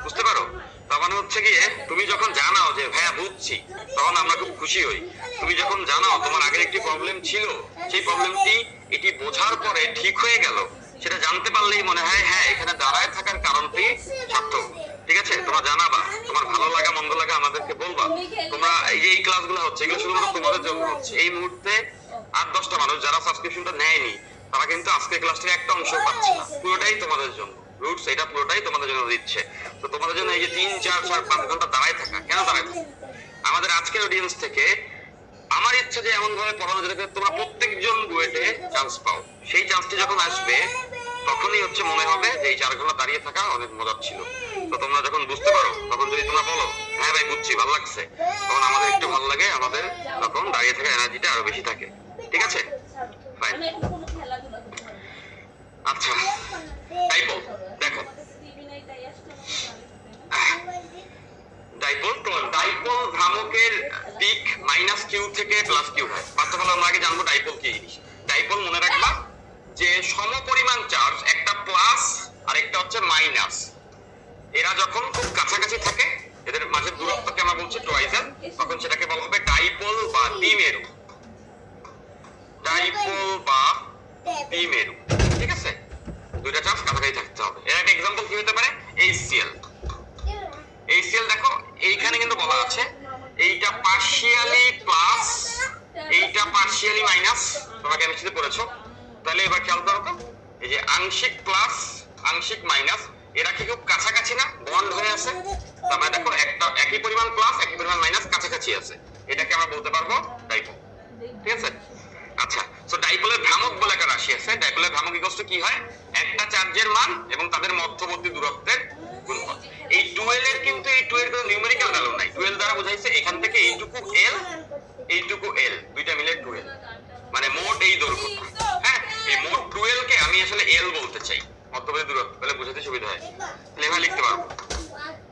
বুঝতে পারো? তার মানে হচ্ছে গিয়ে তুমি যখন জানাও যে ভাইয়া বুঝছি, তখন আমরা খুব খুশি হই। তুমি যখন জানাও তোমার আগের একটি প্রবলেম ছিল, সেই প্রবলেমটি এটি বোঝার পরে ঠিক হয়ে গেল, সেটা জানতে পারলেই মনে হয় হ্যাঁ এখানে দাঁড়ায় থাকার কারণটি সার্থক। ঠিক আছে, তোমরা জানাবা, তোমার ভালো লাগা মন্দ লাগা আমাদেরকে বলবা। তোমরা এই যে এই ক্লাসগুলো হচ্ছে, এগুলো শুধুমাত্র তোমাদের জন্য হচ্ছে। এই মুহূর্তে 8-10টা মানুষ যারা সাবস্ক্রিপশনটা নেয়নি, তারা কিন্তু আজকের ক্লাসটির একটা অংশ পাচ্ছে না, পুরোটাই তোমাদের জন্য। রুটস এটা পুরোটাই তোমাদের জন্য দিচ্ছে। তো তোমাদের জন্য এই যে 3, 4, 5 ঘন্টা দাঁড়ায় থাকা, কেন দাঁড়ায় থাকা? আমাদের আজকের অডিয়েন্স থেকে আমার ইচ্ছা যে এমন ভাবে পড়ানো যেটাকে তোমরা প্রত্যেকজন বুয়েটে চান্স পাও। সেই চান্সটি যখন আসবে তখনই হচ্ছে মনে হবে যে এই 4 ঘন্টা দাঁড়িয়ে থাকা অনেক মজার ছিল। তো তোমরা যখন বুঝতে পারো, তখন যদি তোমরা বলো হ্যাঁ ভাই বুঝছি, ভালো লাগছে, তখন আমাদের একটু ভালো লাগে, আমাদের তখন দাঁড়িয়ে থাকা এনার্জিটা আরো বেশি থাকে। ঠিক আছে, ফাইন। আচ্ছা, ডাইপোল দেখো, ডাইপোল ডাইপোল ভ্রামকের দিক -q থেকে +q হয়। ফার্স্ট অফ অল আমরা আগে জানবো ডাইপোল কি জিনিস। ডাইপোল মনে রাখবা যে সমপরিমাণ চার্জ, একটা প্লাস আর একটা হচ্ছে মাইনাস, এরা যখন খুব কাছাকাছি থাকে, এদের মাঝের দূরত্বকে আমরা বলছি টয়েজেন, তখন সেটাকে বলা হবে ডাইপোল বা দ্বিমেরু। ডাইপোল বা দ্বিমেরু। ঠিক আছে, দুইটা চার্জ কাছাকাছি থাকতে হবে। এর একটা एग्जांपल কি হতে পারে? HCl। HCl দেখো এইখানে কিন্তু বলা আছে এইটা পার্শিয়ালি প্লাস, এইটা পার্শিয়ালি মাইনাস। তোমরা কেমিস্ট্রিতে পড়েছো, তাহলে এবার খেয়াল করো তো, এই যে আংশিক প্লাস আংশিক মাইনাস, এরা কি খুব কাছাকাছি না? বন্ড হয়ে আছে। তার মানে দেখো একটা একই পরিমাণ প্লাস একই পরিমাণ মাইনাস কাছাকাছি আছে, এটাকে আমরা বলতে পারবো ডাইপোল। ঠিক আছে, আচ্ছা। সো ডাইপোলের ভ্রামক বলে একটা রাশি আছে। ডাইপোলের ভ্রামক ইকুয়াল টু কি হয়? একটা চার্জের মান এবং তাদের মধ্যবর্তী দূরত্বের গুণফল। এই 12 এর কিন্তু এই 2 এর কোনো নিউমেরিক্যাল ভ্যালু নাই। 12 দ্বারা বোঝাইছে এখান থেকে এইটুকু l এইটুকু l, দুইটা মিলে 12। তাহলে এভাবে লিখতে পারবো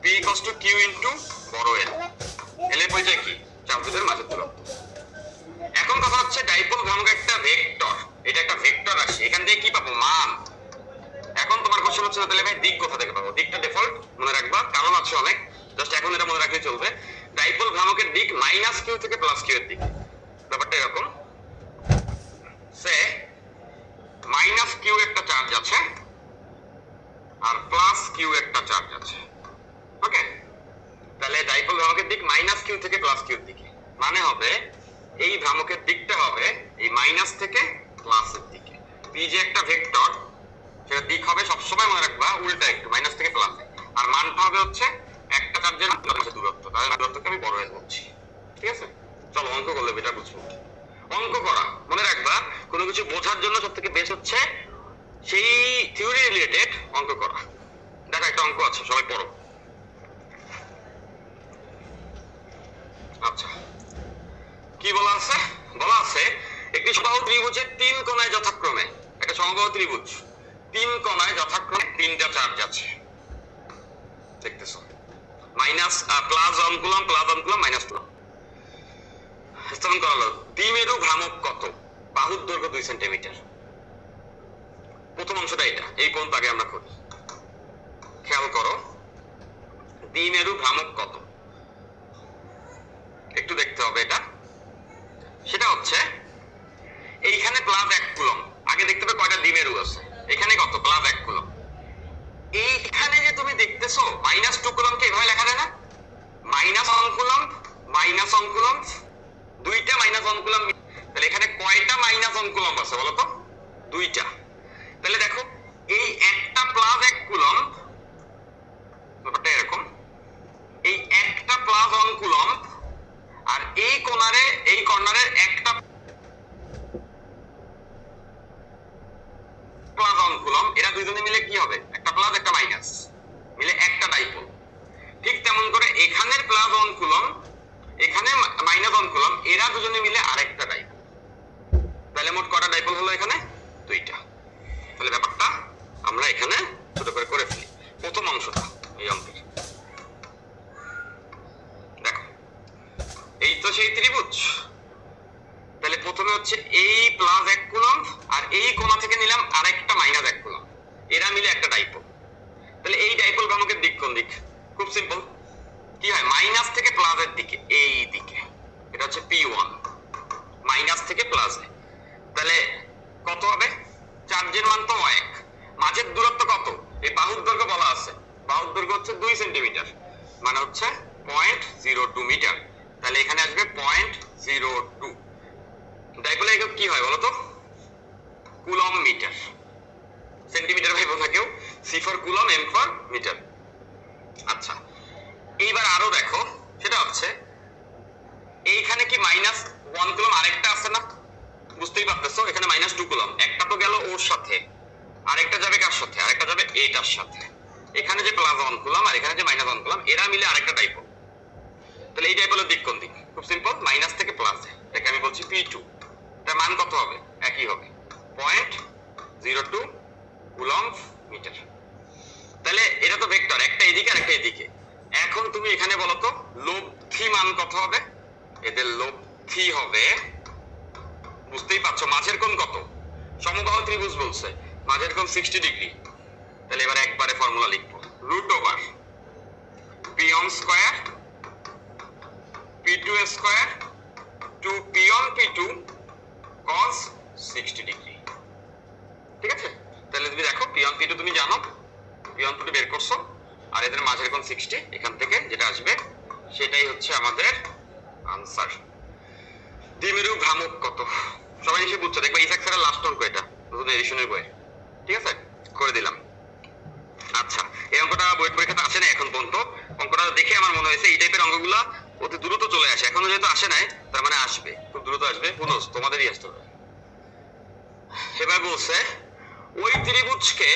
P equals to Q into বড় L। L এর পরিচয় কি? চাপবিদের মাঝের দূরত্ব। এখন কথা হচ্ছে ডাইপোল ভ্রামক একটা ভেক্টর, এটা একটা ভেক্টর রাশি, এখান থেকে কি পাবো? মান। এখন তোমার কোশ্চেন হচ্ছে তাহলে ভাই দিক কোথা থেকে পাবো? দিকটা ডিফল্ট মনে রাখবা, কারণ আছে অনেক, জাস্ট এখন এটা মনে রাখলে চলবে। ডাইপোল ভ্রামকের দিক মাইনাস কিউ থেকে প্লাস কিউ এর দিকে। ব্যাপারটা এরকম, সে মাইনাস কিউ একটা চার্জ আছে আর প্লাস কিউ একটা চার্জ আছে, ওকে? তাহলে ডাইপোল ভ্রামকের দিক মাইনাস কিউ থেকে প্লাস কিউ এর দিকে, মানে হবে এই ভ্রামকের দিকটা হবে এই মাইনাস থেকে প্লাসের দিকে। পি যে একটা ভেক্টর, সেটা দিক হবে সবসময় মনে রাখবা উল্টা একটু, মাইনাস থেকে প্লাসে, আর মানটা হবে হচ্ছে একটা চার্জের দূরত্ব, তাহলে দূরত্বকে আমি বড় হয়ে বলছি, ঠিক আছে? চলো অঙ্ক করলে এটা বুঝবো। অঙ্ক করা মনে রাখবা, কোনো কিছু বোঝার জন্য সব থেকে বেস্ট হচ্ছে সেই থিওরি রিলেটেড অঙ্ক করা। দেখো একটা অঙ্ক আছে, সবাই পড়ো। আচ্ছা, কি বলা আছে? বলা আছে একটি সমবাহু ত্রিভুজের তিন কোণায় যথাক্রমে, একটা সমবাহু ত্রিভুজ তিন কোণায় যথাক্রমে তিনটা চার্জ আছে, দেখতেছো? Minus plus on coulomb minus coulomb. স্থাপন করা হলো দ্বিমেরু ভ্রামক কত? বাহুর দৈর্ঘ্য 2 সেন্টিমিটার। প্রথম অংশটা এটা, এই কোণ আগে আমরা করি, খেয়াল করো দ্বিমেরু ভ্রামক কত একটু দেখতে হবে। এটা সেটা হচ্ছে এইখানে প্লাস 1 কুলম, আগে দেখতে হবে কয়টা দ্বিমেরু আছে, এখানে কত? Plus 1 coulomb. এইখানে যে তুমি দেখতেছো মাইনাস 2 কুলমকে এভাবে লেখা যায় না? মাইনাস 1 কুলম মাইনাস 1 কুলম, দুইটা মাইনাস 1 কুলম, তাহলে এখানে কয়টা মাইনাস 1 কুলম আছে বলো তো? দুইটা। তাহলে দেখো এই একটা প্লাস 1 কুলম, ব্যাপারটা এরকম, এই একটা প্লাস 1 কুলম আর এই কর্নারে একটা প্লাস 1 কুলম, এরা দুইজনে মিলে কি হবে? একটা প্লাস একটা মাইনাস মিলে একটা ডাইপোল। ঠিক তেমন করে এখানের প্লাস 1 কুলম এখানে মাইনাস 1 কুলম, এরা দুজনে মিলে আরেকটা ডাইপোল। তাহলে মোট কয়টা ডাইপোল হলো এখানে? দুইটা। তাহলে ব্যাপারটা আমরা এখানে ছোট করে করে ফেলি। প্রথম অংশটা এই অঙ্কের দেখো, এই তো সেই ত্রিভুজ। তাহলে প্রথমে হচ্ছে এই প্লাস 1 কুলম আর এই কোণা থেকে নিলাম আরেকটা মাইনাস 1 কুলম, এরা মিলে একটা ডাইপোল। তাহলে এই ডাইপোল ভ্রামকের দিক কোন দিক? খুব সিম্পল, কি হয়? মাইনাস থেকে প্লাসের দিকে, এই দিকে। এটা হচ্ছে P1, মাইনাস থেকে প্লাসে। তাহলে কত হবে? চার্জের মান তো 1, মাঝের দূরত্ব কত? এই বাহুর দৈর্ঘ্য বলা আছে, বাহুর দৈর্ঘ্য হচ্ছে 2 সেন্টিমিটার, মানে হচ্ছে 0.02 মিটার। তাহলে এখানে আসবে 0.02। ডাইপোলের একক কি হয় বলো তো? Coulomb metre. সেন্টিমিটার ভাইবো না কেউ, C for coulomb, M for metre. আচ্ছা, এইবার আরো দেখো, সেটা হচ্ছে এইখানে কি মাইনাস 1 কুলম আরেকটা আছে না? বুঝতেই পারতেছো, এখানে মাইনাস 2 কুলম, একটা তো গেল ওর সাথে, আরেকটা যাবে কার সাথে? আরেকটা যাবে এটার সাথে। এখানে যে প্লাস 1 কুলম আর এখানে যে মাইনাস 1 কুলম, এরা মিলে আরেকটা ডাইপোল। তাহলে এই ডাইপোলের দিক কোন দিক? খুব সিম্পল, মাইনাস থেকে প্লাসে। এটাকে আমি বলছি P2। তার মান কত হবে? একই হবে, 0.02 কুলম মিটার। তাহলে এটা তো ভেক্টর, একটা এদিকে আর একটা এদিকে। এখন তুমি এখানে বলো তো লব্ধি মান কত হবে? এদের লব্ধি হবে, বুঝতেই পারছো, মাঝের কোণ কত? সমবাহু ত্রিভুজ বলছে, মাঝের কোণ 60 ডিগ্রি। তাহলে এবার একবারে ফর্মুলা লিখবো, root over P1 square P2 square 2P1 P2 cos 60 degree. ঠিক আছে? তাহলে তুমি দেখো P1 P2 তুমি জানো, P1 P2 বের করছো, আর এদের মাঝের কোণ 60, এখান থেকে যেটা আসবে সেটাই হচ্ছে আমাদের আনসার। দ্বিমেরু ভ্রামক কত? সবাই এসে বুঝছো, দেখবে ইসাক স্যারের লাস্ট অঙ্ক এটা, নতুন এডিশনের বই। ঠিক আছে, করে দিলাম। আচ্ছা, এই অঙ্কটা বইয়ের পরীক্ষাতে আসে না এখন পর্যন্ত। অঙ্কটা দেখে আমার মনে হয়েছে এই টাইপের অঙ্কগুলা অতি দ্রুত চলে আসে, এখনো যেহেতু আসে নাই তার মানে আসবে, খুব দ্রুত আসবে। বুঝোস তোমাদেরই আসতে হবে। এবার বলছে ওই ত্রিভুজকে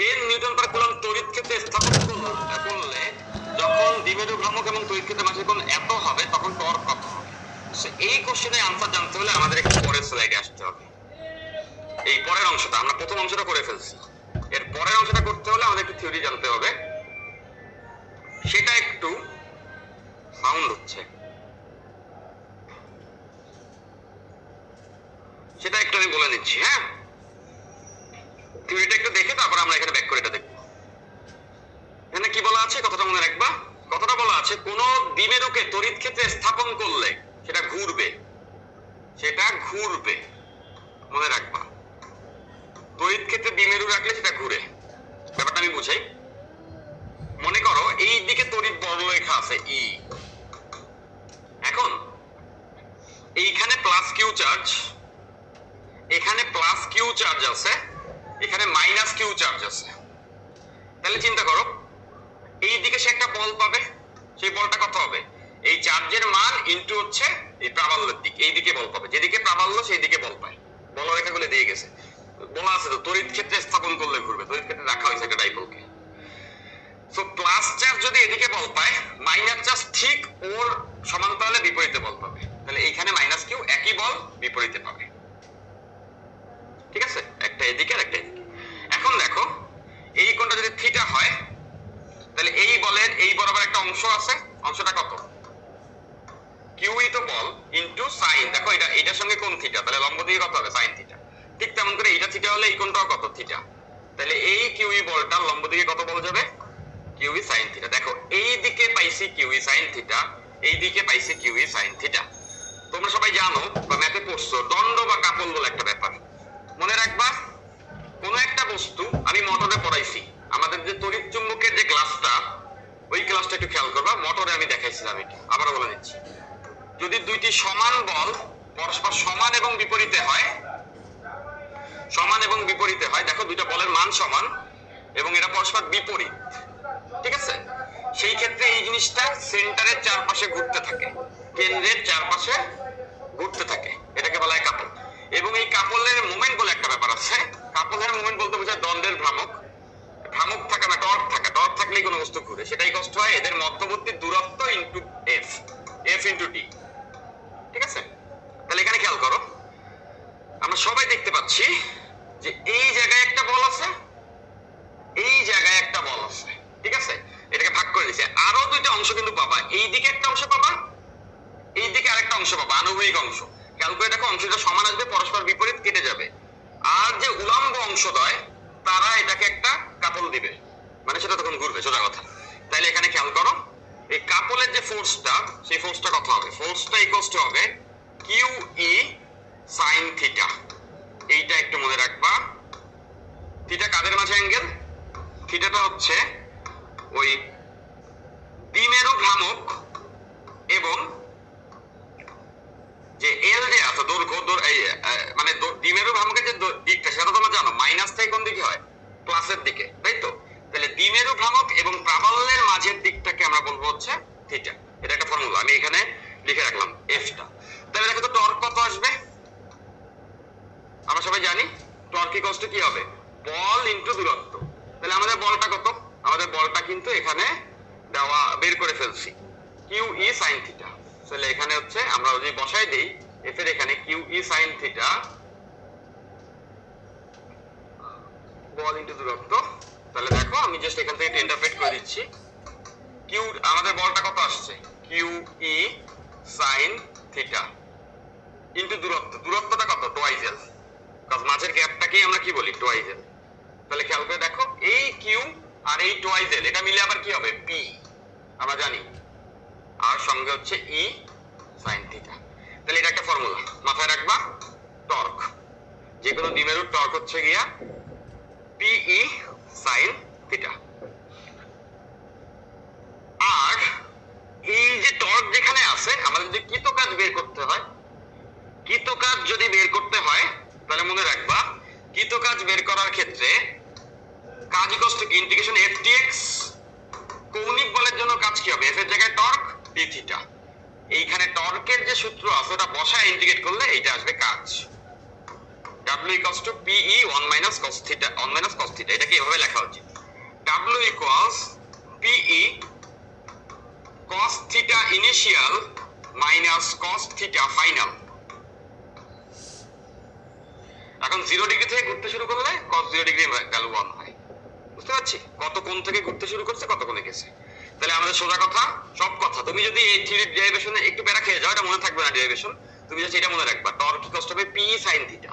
10 নিউটন পার কুলম তড়িৎ ক্ষেত্রে স্থাপন করলে যখন দ্বিমেরু ভ্রামক এবং তড়িৎ ক্ষেত্রের মাঝে কোণ এত হবে তখন টর্ক কত হবে? এই কোশ্চেনের আনসার জানতে হলে আমাদের একটু পরের স্লাইডে আসতে হবে। এই পরের অংশটা আমরা প্রথম অংশটা করে ফেলছি, এর পরের অংশটা করতে হলে আমাদের একটু থিওরি জানতে হবে, সেটা একটু সাউন্ড হচ্ছে, সেটা একটু আমি বলে নিচ্ছি। হ্যাঁ, থিওরিটা একটু দেখে তারপর আমরা এখানে ব্যাক করে এটা দেখবো। এখানে কি বলা আছে কথাটা মনে রাখবা। কথাটা বলা আছে কোন দ্বিমেরুকে তড়িৎ ক্ষেত্রে স্থাপন করলে সেটা ঘুরবে, সেটা ঘুরবে, মনে রাখবা। তড়িৎ ক্ষেত্রে দ্বিমেরু রাখলে সেটা ঘুরে। ব্যাপারটা আমি বুঝাই। মনে করো এই দিকে তড়িৎ বর্ণরেখা আছে ই, এখন এইখানে প্লাস কিউ চার্জ, এখানে প্লাস কিউ চার্জ আছে, এখানে মাইনাস কিউ চার্জ আছে। তাহলে চিন্তা করো এই দিকে সে একটা বল পাবে, সেই বলটা কত হবে, এই চার্জের মান ইনটু হচ্ছে এই প্রাবল্যের দিক, এই দিকে বল পাবে, যেদিকে প্রাবল্য সেই দিকে বল পায়। বলরেখাগুলো দিয়ে গেছে, বলা আছে তো তড়িৎ ক্ষেত্রে স্থাপন করলে ঘুরবে, তড়িৎ ক্ষেত্রে রাখা হয়েছে একটা ডাইপোলকে। সো প্লাস চার্জ যদি এদিকে বল পায়, মাইনাস চার্জ ঠিক ওর সমান্তরালে বিপরীতে বল পাবে। তাহলে এইখানে মাইনাস কিউ একই বল বিপরীতে পাবে, ঠিক আছে, একটা এদিকে আর একটা এদিকে। এখন দেখো এই কোণটা যদি থিটা হয়, তাহলে এই বলের এই বরাবর একটা অংশ আছে, অংশটা কত, কিউই তো বল ইনটু সাইন। দেখো এটা এটার সঙ্গে কোণ থিটা, তাহলে লম্ব দিকে কত হবে, সাইন থিটা। ঠিক তেমন করে এইটা থিটা হলে এই কোণটাও কত, থিটা। তাহলে এই কিউই বলটা লম্ব দিকে কত বল যাবে, কিউই সাইন থিটা। দেখো এই দিকে পাইছি কিউই সাইন থিটা, এই দিকে পাইছি কিউই সাইন থিটা। তোমরা সবাই জানো বা ম্যাথে পড়ছো দণ্ড বা কাপল বলে একটা ব্যাপার। মনে রাখবা কোন একটা বস্তু, আমি মোটরে পড়াইছি, আমাদের যে তড়িৎ চুম্বকের যে গ্লাসটা, ওই গ্লাসটা একটু খেয়াল করবা, মোটরে আমি দেখাইছিলাম এটা, আবারও বলে দিচ্ছি। যদি দুইটি সমান বল পরস্পর সমান এবং বিপরীতে হয়, সমান এবং বিপরীতে হয়, দেখো দুইটা বলের মান সমান এবং এটা পরস্পর বিপরীত, ঠিক আছে, সেই ক্ষেত্রে এই জিনিসটা সেন্টারের চারপাশে ঘুরতে থাকে, কেন্দ্রের চারপাশে ঘুরতে থাকে, এটাকে বলা হয় কাপল। এবং এই কাপলের মোমেন্ট বলে একটা ব্যাপার আছে। কাপলের মোমেন্ট বলতে বোঝায় দণ্ডের ভ্রামক, ভ্রামক থাকা না টর্ক থাকা, টর্ক থাকলেই কোনো বস্তু ঘুরে, সেটাই কষ্ট হয় এদের মধ্যবর্তী দূরত্ব into F, F into D, ঠিক আছে। তাহলে এখানে খেয়াল করো, আমরা সবাই দেখতে পাচ্ছি যে এই জায়গায় একটা বল আছে, এই জায়গায় একটা বল আছে, ঠিক আছে, এটাকে ভাগ করে দিয়েছে। আরো দুইটা অংশ কিন্তু পাবা, এই দিকে একটা অংশ পাবা, এই দিকে আরেকটা অংশ পাবা, আনুভূমিক অংশ। খেয়াল করে দেখো অংশটা সমান আসবে, পরস্পর বিপরীত কেটে যাবে। আর যে উলম্ব অংশদ্বয় তারা এটাকে একটা কাপল দিবে, মানে সেটা তখন ঘুরবে, সোজা কথা। তাহলে এখানে খেয়াল করো এই কাপলের যে ফোর্সটা, সেই ফোর্সটা কত হবে, ফোর্সটা ইকুয়ালস টু হবে কিউ ই সাইন থিটা। এইটা একটু মনে রাখবা। থিটা কাদের মাঝে অ্যাঙ্গেল, থিটাটা হচ্ছে ওই দ্বিমেরু ভ্রামক এবং যে এল যে আছে দৈর্ঘ্য, মানে দ্বিমেরু ভ্রামকের যে দিকটা সেটা তোমরা জানো, মাইনাস থেকে কোন দিকে হয়, প্লাসের দিকে, তাই তো। তাহলে দ্বিমেরু ভ্রামক এবং প্রাবল্যের মাঝের দিকটাকে আমরা বলবো হচ্ছে থিটা। এটা একটা ফর্মুলা, আমি এখানে লিখে রাখলাম এফটা। তাহলে দেখো তো টর্ক কত আসবে, আমরা সবাই জানি টর্ক ইকুয়ালস টু কি হবে, বল ইনটু দূরত্ব। তাহলে আমাদের বলটা কত, আমাদের বলটা কিন্তু এখানে দেওয়া, বের করে ফেলছি, কিউ ই সাইন থিটা। তাহলে এখানে হচ্ছে আমরা যদি বসাই দেই এফ এর এখানে কিউ ই সাইন থিটা, বল ইনটু দূরত্ব। তাহলে দেখো আমি জাস্ট এখান থেকে ইন্টারপ্রেট করে দিচ্ছি, কিউ আমাদের বলটা কত আসছে, Q E sine theta into দূরত্ব, দূরত্বটা কত, টোয়াইস এল, কারণ মাঝের গ্যাপটাকেই আমরা কি বলি, টোয়াইস এল। তাহলে খেয়াল করে দেখো এই কিউ আর এই টোয়াইস এল এটা মিলে আবার কি হবে, পি আমরা জানি, আর সঙ্গে হচ্ছে ই সাইন থিটা। তাহলে এটা একটা ফর্মুলা মাথায় রাখবা। টর্ক, যে কোনো দ্বিমেরুর টর্ক হচ্ছে গিয়া পিই সাইন থিটা। আর এই যে টর্ক যেখানে আছে, আমাদের যদি কৃতকাজ বের করতে হয়, কৃতকাজ যদি বের করতে হয় তাহলে মনে রাখবা কৃতকাজ বের করার ক্ষেত্রে কাজ equals to integration F DX, কৌণিক বলের জন্য কাজ কি হবে, এফ এর জায়গায় টর্ক ডি থিটা। এইখানে টর্কের যে সূত্র আছে ওটা বসায় ইন্টিগ্রেট করলে এইটা আসবে কাজ, W equals to PE 1 minus cos theta, 1 minus cos theta, এটাকে এভাবে লেখা উচিত, W equals PE cos theta initial minus cos theta final। এখন 0 ডিগ্রি থেকে ঘুরতে শুরু করলে cos 0 ডিগ্রি ভ্যালু 1 হয়। বুঝতে পারছি কত কোণ থেকে ঘুরতে শুরু করছে, কত কোণে গেছে। তাহলে আমাদের সোজা কথা, সব কথা তুমি যদি এই থিওরির ডেরিভেশনে একটু প্যারা খেয়ে যাও, এটা মনে থাকবে না ডেরিভেশন, তুমি জাস্ট এটা মনে রাখবা, টর্ক কি কষ্ট হবে পি সাইন থিটা,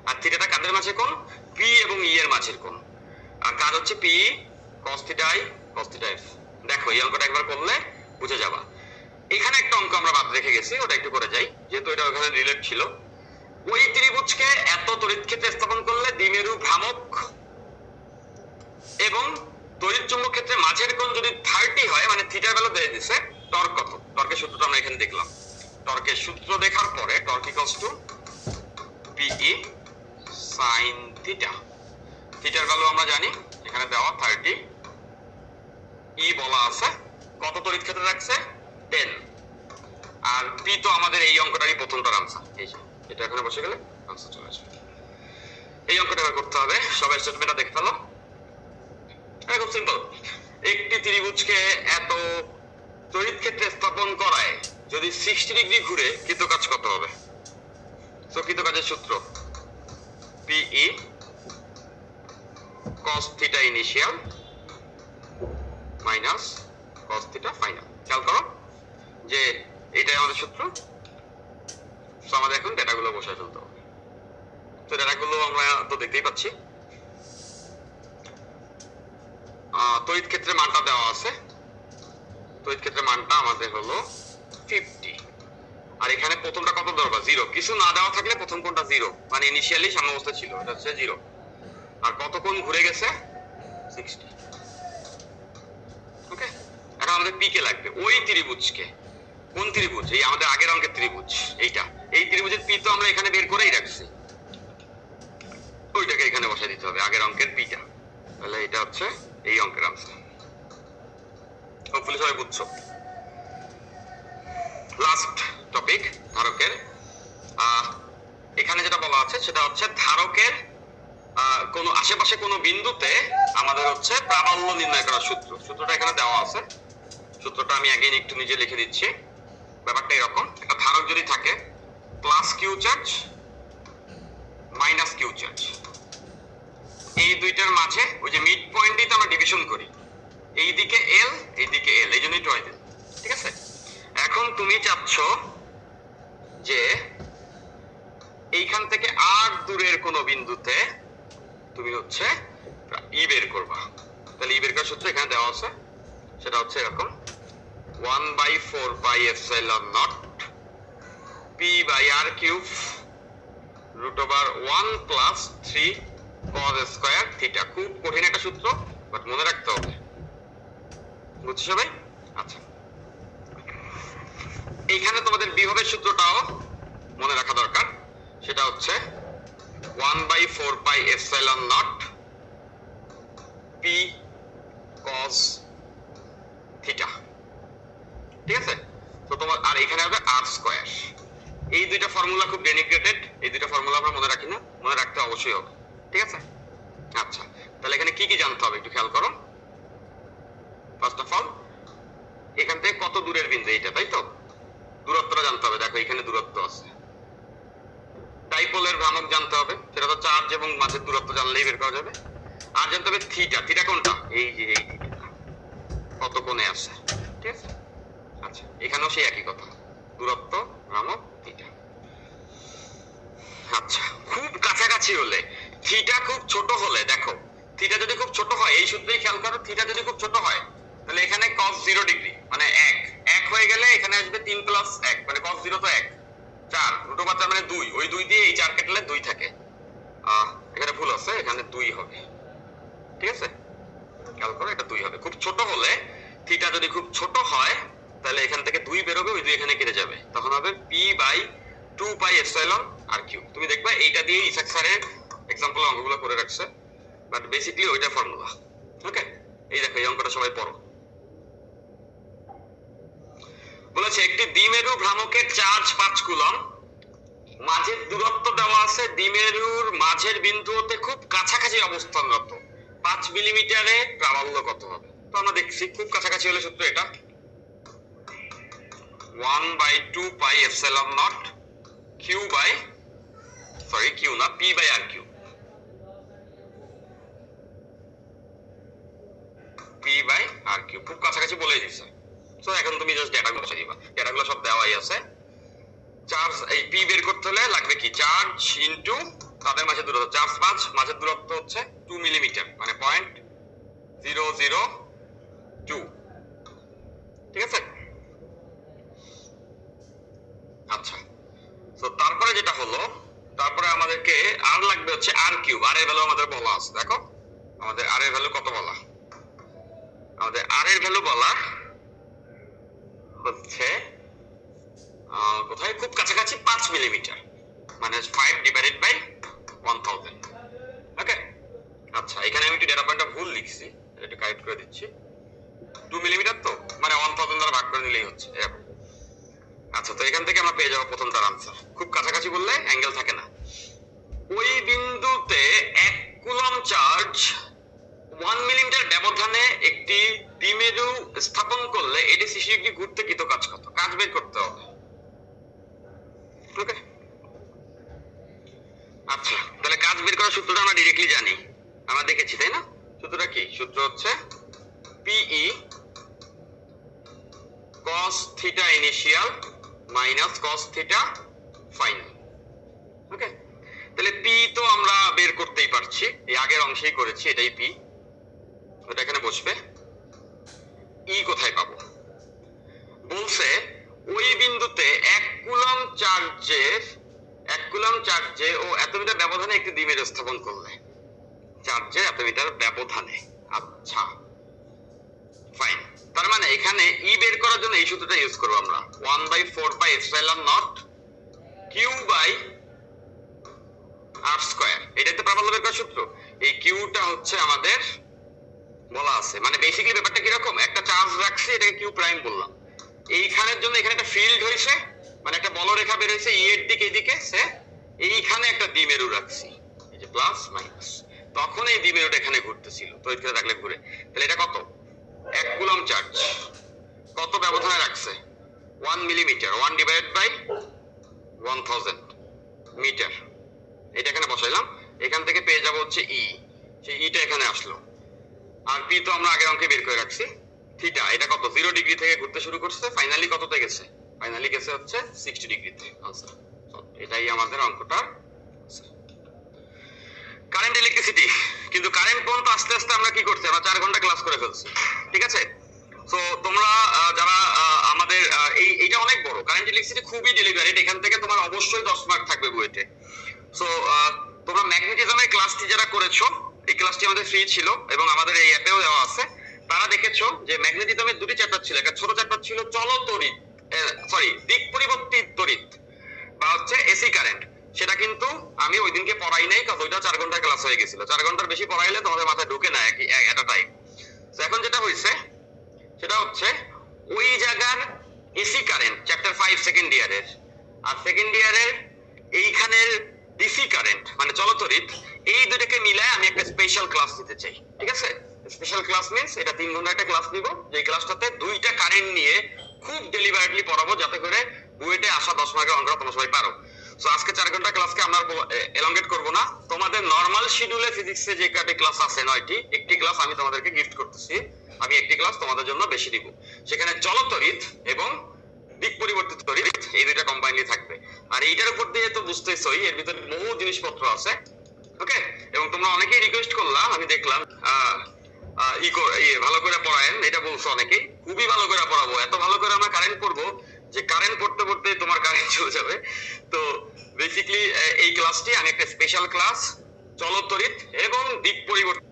আর থিটাটা কাদের মাঝে কোণ, পি এবং ই এর মাঝের কোণ, আর কাজ হচ্ছে P cos theta I cos theta F. দেখো এই অঙ্কটা একবার করলে বুঝে যাবা। এখানে একটা অঙ্ক আমরা বাদ রেখে গেছি, ওটা একটু করে যাই, যেহেতু এটা ওখানে রিলেট ছিল। ওই ত্রিভুজকে এত তড়িৎ ক্ষেত্রে স্থাপন করলে দ্বিমেরু ভ্রামক এবং তড়িৎ চুম্বক ক্ষেত্রে মাঝের কোণ যদি 30 হয়, মানে থিটার ভ্যালু দিয়ে দিছে, টর্ক কত, টর্কের সূত্রটা আমরা এখানে দেখলাম। টর্কের সূত্র দেখার পরে torque equals to P E sin theta, থিটার ভ্যালু আমরা জানি এখানে দেওয়া 30, ই বলা আছে, কত তড়িৎ ক্ষেত্রে রাখছে 10, আর পি তো আমাদের এই অঙ্কটারই প্রথমটার আনসার, এই যে এটা এখানে বসে গেলে আনসার চলে আসবে। এই অঙ্কটা এবার করতে হবে, সবাই স্টেটমেন্টটা দেখে ফেলো। খুব সিম্পল, একটি ত্রিভুজকে এত তড়িৎ ক্ষেত্রে স্থাপন করায় যদি 60 ডিগ্রি ঘুরে কৃত কাজ কত হবে? সো কৃত কাজের সূত্র পিই cos theta initial minus cos theta final. খেয়াল করো যে এটাই আমাদের সূত্র। সো আমাদের এখন ডেটাগুলো বসায় ফেলতে হবে। তো ডেটাগুলো আমরা তো দেখতেই পাচ্ছি, তড়িৎ ক্ষেত্রের মানটা দেওয়া আছে, তড়িৎ ক্ষেত্রের মানটা আমাদের হলো 50, আর এখানে প্রথমটা কত দরকার 0, কিছু না দেওয়া থাকলে প্রথম কোণটা 0, মানে ইনিশিয়ালি সামনে অবস্থা ছিল, এটা হচ্ছে 0, আর কত কোণ ঘুরে গেছে 60। ওকে, এখন আমাদের পি কে লাগবে, ওই ত্রিভুজকে, কোন ত্রিভুজ, এই আমাদের আগের অঙ্কের ত্রিভুজ এইটা, এই ত্রিভুজের পি তো আমরা এখানে বের করেই রাখছি, ওইটাকে এখানে বসাই দিতে হবে আগের অঙ্কের পিটা। তাহলে এটা হচ্ছে এই অঙ্কের আনসার। হোপফুলি সবাই বুঝছো। লাস্ট টপিক ধারকের, এখানে যেটা বলা আছে সেটা হচ্ছে ধারকের কোন আশেপাশে কোন বিন্দুতে আমাদের হচ্ছে প্রাবল্য নির্ণয় করার সূত্র। সূত্রটা এখানে দেওয়া আছে, সূত্রটা আমি আগে একটু নিজে লিখে দিচ্ছি। ব্যাপারটা এরকম, একটা ধারক যদি থাকে plus Q charge minus Q charge, এই দুইটার মাঝে ওই যে মিড পয়েন্টই আমরা ডিভিশন করি, এইদিকে এল এইদিকে এল, এই জন্যই টয় দেন, ঠিক আছে। এখন তুমি চাচ্ছ যে এইখান থেকে আর দূরের কোন বিন্দুতে তুমি হচ্ছে ই বের করবা, তাহলে ই বের করার সূত্র এখানে দেওয়া আছে, সেটা হচ্ছে এরকম 1/4 pi epsilon not P by R cube root over 1 প্লাস 3 cos স্কয়ার থিটা। খুব কঠিন একটা সূত্র, বাট মনে রাখতে হবে, বুঝছো সবাই? আচ্ছা, এইখানে তোমাদের বিভবের সূত্রটাও মনে রাখা দরকার, সেটা হচ্ছে 1/4 pi epsilon not P cos theta, ঠিক আছে। তো তোমার আর এখানে হবে আর স্কয়ার। এই দুইটা ফর্মুলা খুব ডেডিকেটেড, এই দুইটা ফর্মুলা আমরা মনে রাখি না, মনে রাখতে অবশ্যই হবে, ঠিক আছে। আচ্ছা, তাহলে এখানে কি কি জানতে হবে একটু খেয়াল করো। ফার্স্ট অফ অল এখান থেকে কত দূরের বিন্দু এইটা, তাই তো, দূরত্বটা জানতে হবে। দেখো এখানে দূরত্ব আছে, ডাইপোলের ভ্রামক জানতে হবে, সেটা তো চার্জ এবং মাঝের দূরত্ব জানলেই বের করা যাবে। আর জানতে হবে থিটা, থিটা কোনটা, এই যে এই থিটা কত কোণে আছে, ঠিক আছে। আচ্ছা, এখানেও সেই একই কথা, দূরত্ব ভ্রামক থিটা। আচ্ছা, খুব কাছাকাছি হলে, থিটা খুব ছোট হলে, দেখো থিটা যদি খুব ছোট হয়, এই সূত্রেই খেয়াল করো, থিটা যদি খুব ছোট হয় তাহলে এখানে cos 0 ডিগ্রি মানে 1 হয়ে গেলে এখানে আসবে 3 প্লাস 1, মানে cos 0 তো 1, 4 রুট ওভার 4 মানে 2, ওই 2 দিয়ে এই 4 কাটলে 2 থাকে, এখানে ভুল আছে, এখানে 2 হবে, ঠিক আছে। খেয়াল করো এটা 2 হবে। খুব ছোট হলে, থিটা যদি খুব ছোট হয় তাহলে এখান থেকে 2 বেরোবে, ওই 2 এখানে কেটে যাবে, তখন হবে P by 2 pi epsilon R Q. তুমি দেখবে এইটা দিয়ে ইসাক স্যারের এক্সাম্পল অঙ্কগুলো করে রাখছে, বাট বেসিক্যালি ওইটা ফর্মুলা। ওকে, এই দেখো এই অঙ্কটা সবাই পড়ো। বলেছে একটি দ্বিমেরু ভ্রামকের চার্জ 5 কুলম্ব, মাঝের দূরত্ব দেওয়া আছে দ্বিমেরুর মাঝের বিন্দু হতে খুব কাছাকাছি অবস্থানরত 5 মিলিমিটারে প্রাবল্য কত হবে? তো আমরা দেখছি খুব কাছাকাছি হলে সূত্র এটা 1/2 pi epsilon not Q by, sorry Q না, P by R cube. P by R cube, খুব কাছাকাছি বলে দিছে। সো এখন তুমি জাস্ট ডেটাগুলো বসে দিবা, ডেটাগুলো সব দেওয়াই আছে। চার্জ এই পি বের করতে হলে লাগবে কি, চার্জ ইনটু তাদের মাঝে দূরত্ব, চার্জ মাঝের দূরত্ব হচ্ছে 2 মিলিমিটার, মানে 0.002, ঠিক আছে? আচ্ছা, তো তারপরে যেটা হলো, তারপরে আমাদেরকে আর লাগবে হচ্ছে আর কিউব। আর এর ভ্যালু আমাদের বলা আছে, দেখো আমাদের আর এর ভ্যালু কত বলা, আমাদের আর এর ভ্যালু বলা হচ্ছে কোথায়, খুব কাছাকাছি 5 মিলিমিটার, মানে 5 ডিভাইডেড বাই 1000। ওকে, আচ্ছা এখানে আমি একটু ডেটা পয়েন্টটা ভুল লিখছি, এটা কারেক্ট করে দিচ্ছি। 2 মিলিমিটার তো মানে 1000 দ্বারা ভাগ করে নিলেই হচ্ছে এরকম। আচ্ছা, তো এখান থেকে আমরা পেয়ে যাবো প্রথমটার আনসার। খুব কাছাকাছি বললে অ্যাঙ্গেল থাকে না। ওই বিন্দুতে 1 কুলম্ব চার্জ 1 মিলিমিটার ব্যবধানে একটি দ্বিমেরু স্থাপন করলে এটি 60 ডিগ্রি ঘুরতে কৃত কাজ কত, কাজ বের করতে হবে। ওকে, আচ্ছা তাহলে কাজ বের করার সূত্রটা আমরা ডাইরেক্টলি জানি, আমরা দেখেছি তাই না? সূত্রটা কি? সূত্র হচ্ছে P E cos theta initial minus cos theta final. Okay, তাহলে পি তো আমরা বের করতেই পারছি, এই আগের অংশেই করেছি, এটাই পি, ওটা এখানে বসবে। ই কোথায় পাবো? বলছে ওই বিন্দুতে 1 কুলম্ব চার্জে ও এত মিটার ব্যবধানে একটি দ্বিমেরু স্থাপন করলে, চার্জে এত মিটার ব্যবধানে। আচ্ছা ফাইন, তার মানে এখানে ই বের করার জন্য এই সূত্রটা ইউজ করব আমরা, 1/4 pi epsilon not Q by R square. এটাই তো প্রাবল্য বের করার সূত্র। এই কিউটা হচ্ছে আমাদের বলা আছে, মানে বেসিক্যালি ব্যাপারটা কি রকম, একটা চার্জ রাখছি, এটাকে কিউ প্রাইম বললাম। এইখানের জন্য এখানে একটা ফিল্ড হইছে, মানে একটা বলরেখা বের হইছে ই এর দিকে, এদিকে সে এইখানে একটা দ্বিমেরু রাখছি, এই যে প্লাস মাইনাস, তখন এই দ্বিমেরুটা এখানে ঘুরতেছিল, তো এখানে রাখলে ঘুরে। তাহলে এটা কত? 1 কুলম্ব চার্জ কত ব্যবধানে রাখছে? 1 মিলিমিটার, 1 ডিভাইডেড বাই 1000 মিটার। এটা এখানে বসাইলাম, এখান থেকে পেয়ে যাব হচ্ছে ই, সেই ইটা এখানে আসলো। আর পি তো আমরা আগের অঙ্কে বের করে রাখছি, থিটা এটা কত, 0 ডিগ্রি থেকে ঘুরতে শুরু করছে, ফাইনালি কততে গেছে? ফাইনালি গেছে হচ্ছে 60 ডিগ্রিতে। আচ্ছা, এটাই আমাদের অঙ্কটার কারেন্ট ইলেকট্রিসিটি। কিন্তু কারেন্ট পর্যন্ত আস্তে আস্তে আমরা কি করছি, আমরা 4 ঘন্টা ক্লাস করে ফেলছি, ঠিক আছে? তো তোমরা যারা আমাদের এইটা অনেক বড়, কারেন্ট ইলেকট্রিসিটি খুবই ডেলিভারেট, এখান থেকে তোমার অবশ্যই 10 মার্ক থাকবে বুয়েটে। সো তোমরা ম্যাগনেটিজমের ক্লাসটি যারা করেছো, এই ক্লাসটি আমাদের ফ্রি ছিল এবং আমাদের এই অ্যাপেও দেওয়া আছে, তারা দেখেছো যে ম্যাগনেটিজমের দুটি চ্যাপ্টার ছিল। একটা ছোট চ্যাপ্টার ছিল চলতড়িৎ, দিক পরিবর্তিত তড়িৎ বা হচ্ছে এসি কারেন্ট, সেটা কিন্তু আমি ওই দিনকে পড়াই নাই, কারণ ওইটা 4 ঘন্টার ক্লাস হয়ে গেছিল। 4 ঘন্টার বেশি পড়াইলে তোমাদের মাথায় ঢুকে না এট আ টাইম। তো এখন যেটা হয়েছে সেটা হচ্ছে ওই জায়গার এসি কারেন্ট চ্যাপ্টার 5 সেকেন্ড ইয়ারের, আর সেকেন্ড ইয়ারের এইখানের ডিসি কারেন্ট মানে চলতড়িৎ, এই দুটোকে মিলায় আমি একটা স্পেশাল ক্লাস দিতে চাই, ঠিক আছে? স্পেশাল ক্লাস মিন্স এটা 3 ঘন্টার একটা ক্লাস নিব, যে ক্লাসটাতে দুইটা কারেন্ট নিয়ে খুব ডেলিভারেটলি পড়াবো, যাতে করে বুয়েটে আসা 10 মার্কের অঙ্কটা তোমরা সবাই পারো। সো আজকে 4 ঘন্টা ক্লাসকে আমরা এলংগেট করব না, তোমাদের নরমাল শিডিউলে ফিজিক্সে যে কয়টি ক্লাস আছে 9টি, একটি ক্লাস আমি তোমাদেরকে গিফট করতেছি, আমি একটি ক্লাস তোমাদের জন্য বেশি দিব। সেখানে চলতড়িৎ এবং দিক পরিবর্তিত তড়িৎ এই দুইটা কম্বাইনলি থাকবে। আর এইটার উপর দিয়ে তো বুঝতেছই এর ভিতরে বহু জিনিসপত্র আছে। ওকে, এবং তোমরা অনেকেই রিকোয়েস্ট করলা, আমি দেখলাম ভালো করে পড়ায়েন, এটা বলছো অনেকেই, খুবই ভালো করে পড়াবো, এত ভালো করে আমরা কারেন্ট পড়বো যে কারেন্ট পড়তে পড়তে তোমার কারেন্ট চলে যাবে। তো বেসিক্যালি এই ক্লাসটি আমি একটা স্পেশাল ক্লাস চলতড়িৎ এবং দিক পরিবর্তিত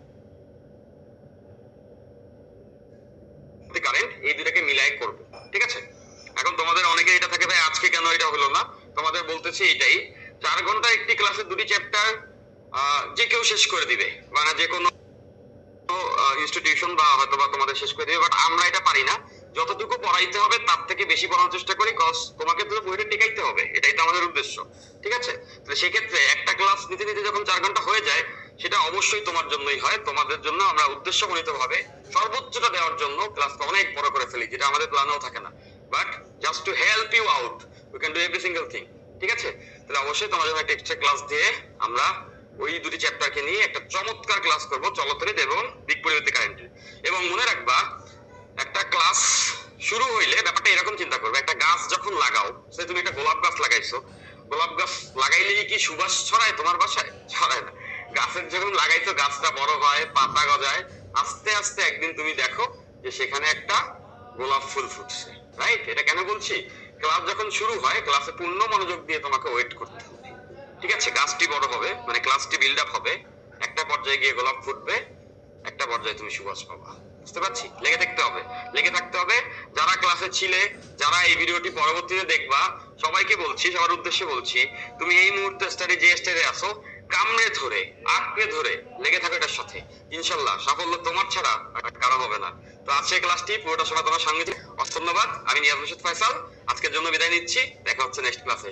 কারেন্ট এই দুটাকে মিলাই করব, ঠিক আছে? এখন তোমাদের অনেকে এটা থাকে ভাই আজকে কেন এটা হলো না, তোমাদের বলতেছি এটাই, 4 ঘন্টা একটি ক্লাসে দুটি চ্যাপ্টার যে কেউ শেষ করে দিবে, মানে যে কোনো ইনস্টিটিউশন বা হয়তো বা তোমাদের শেষ করে দিবে, বাট আমরা এটা পারি না। যতটুকু পড়াইতে হবে তার থেকে বেশি পড়ানোর চেষ্টা করি, কজ তোমাকে তো বইটা টিকাইতে হবে, এটাই তো আমাদের উদ্দেশ্য, ঠিক আছে? তাহলে সেক্ষেত্রে একটা ক্লাস নিতে নিতে যখন 4 ঘন্টা হয়ে যায়, সেটা অবশ্যই তোমার জন্যই হয়, তোমাদের জন্য আমরা উদ্দেশ্যমূলত ভাবে সর্বোচ্চটা দেওয়ার জন্য ক্লাসটা অনেক বড় করে ফেলি, যেটা আমাদের প্ল্যানেও থাকে না, but just to help you out we can do every single thing, ঠিক আছে? তাহলে অবশ্যই তোমার জন্য একটা এক্সট্রা ক্লাস দিয়ে আমরা ওই দুটি চ্যাপ্টারকে নিয়ে একটা চমৎকার ক্লাস করব, চলতরিৎ এবং দিক পরিবর্তী কারেন্টের। এবং মনে রাখবা, একটা ক্লাস শুরু হইলে ব্যাপারটা এরকম চিন্তা করবে, একটা গাছ যখন লাগাও, সে তুমি একটা গোলাপ গাছ লাগাইছো, গোলাপ গাছ লাগাইলেই কি সুবাস ছড়ায় তোমার বাসায়? ছড়ায় না। গাছের যখন লাগাইছো, গাছটা বড় হয়, পাতা গজায়, আস্তে আস্তে একদিন তুমি দেখো যে সেখানে একটা গোলাপ ফুল ফুটছে। রাইট? এটা কেন বলছি? ক্লাস যখন শুরু হয়, ক্লাসে পূর্ণ মনোযোগ দিয়ে তোমাকে ওয়েট করতে হবে। ঠিক আছে? গাছটি বড় হবে, মানে ক্লাসটি বিল্ড আপ হবে, একটা পর্যায়ে গিয়ে গোলাপ ফুটবে, একটা পর্যায়ে তুমি সুবাস পাবা। বুঝতে পারছি? লেগে থাকতে হবে, লেগে থাকতে হবে। যারা ক্লাসে ছিলে, যারা এই ভিডিওটি পরবর্তীতে দেখবা, সবাইকে বলছি, সবার উদ্দেশ্যে বলছি, তুমি এই মুহূর্তে স্টাডি যে স্টাডি আসো, কামড়ে ধরে, আঁকড়ে ধরে লেগে থাকো এটার সাথে। ইনশাল্লাহ সাফল্য তোমার ছাড়া কারো হবে না। তো আজকে ক্লাসটি পুরোটা সময় তোমার সঙ্গে ধন্যবাদ। আমি নিয়াজ মোর্শেদ ফয়সাল আজকের জন্য বিদায় নিচ্ছি। দেখা হচ্ছে নেক্সট ক্লাসে।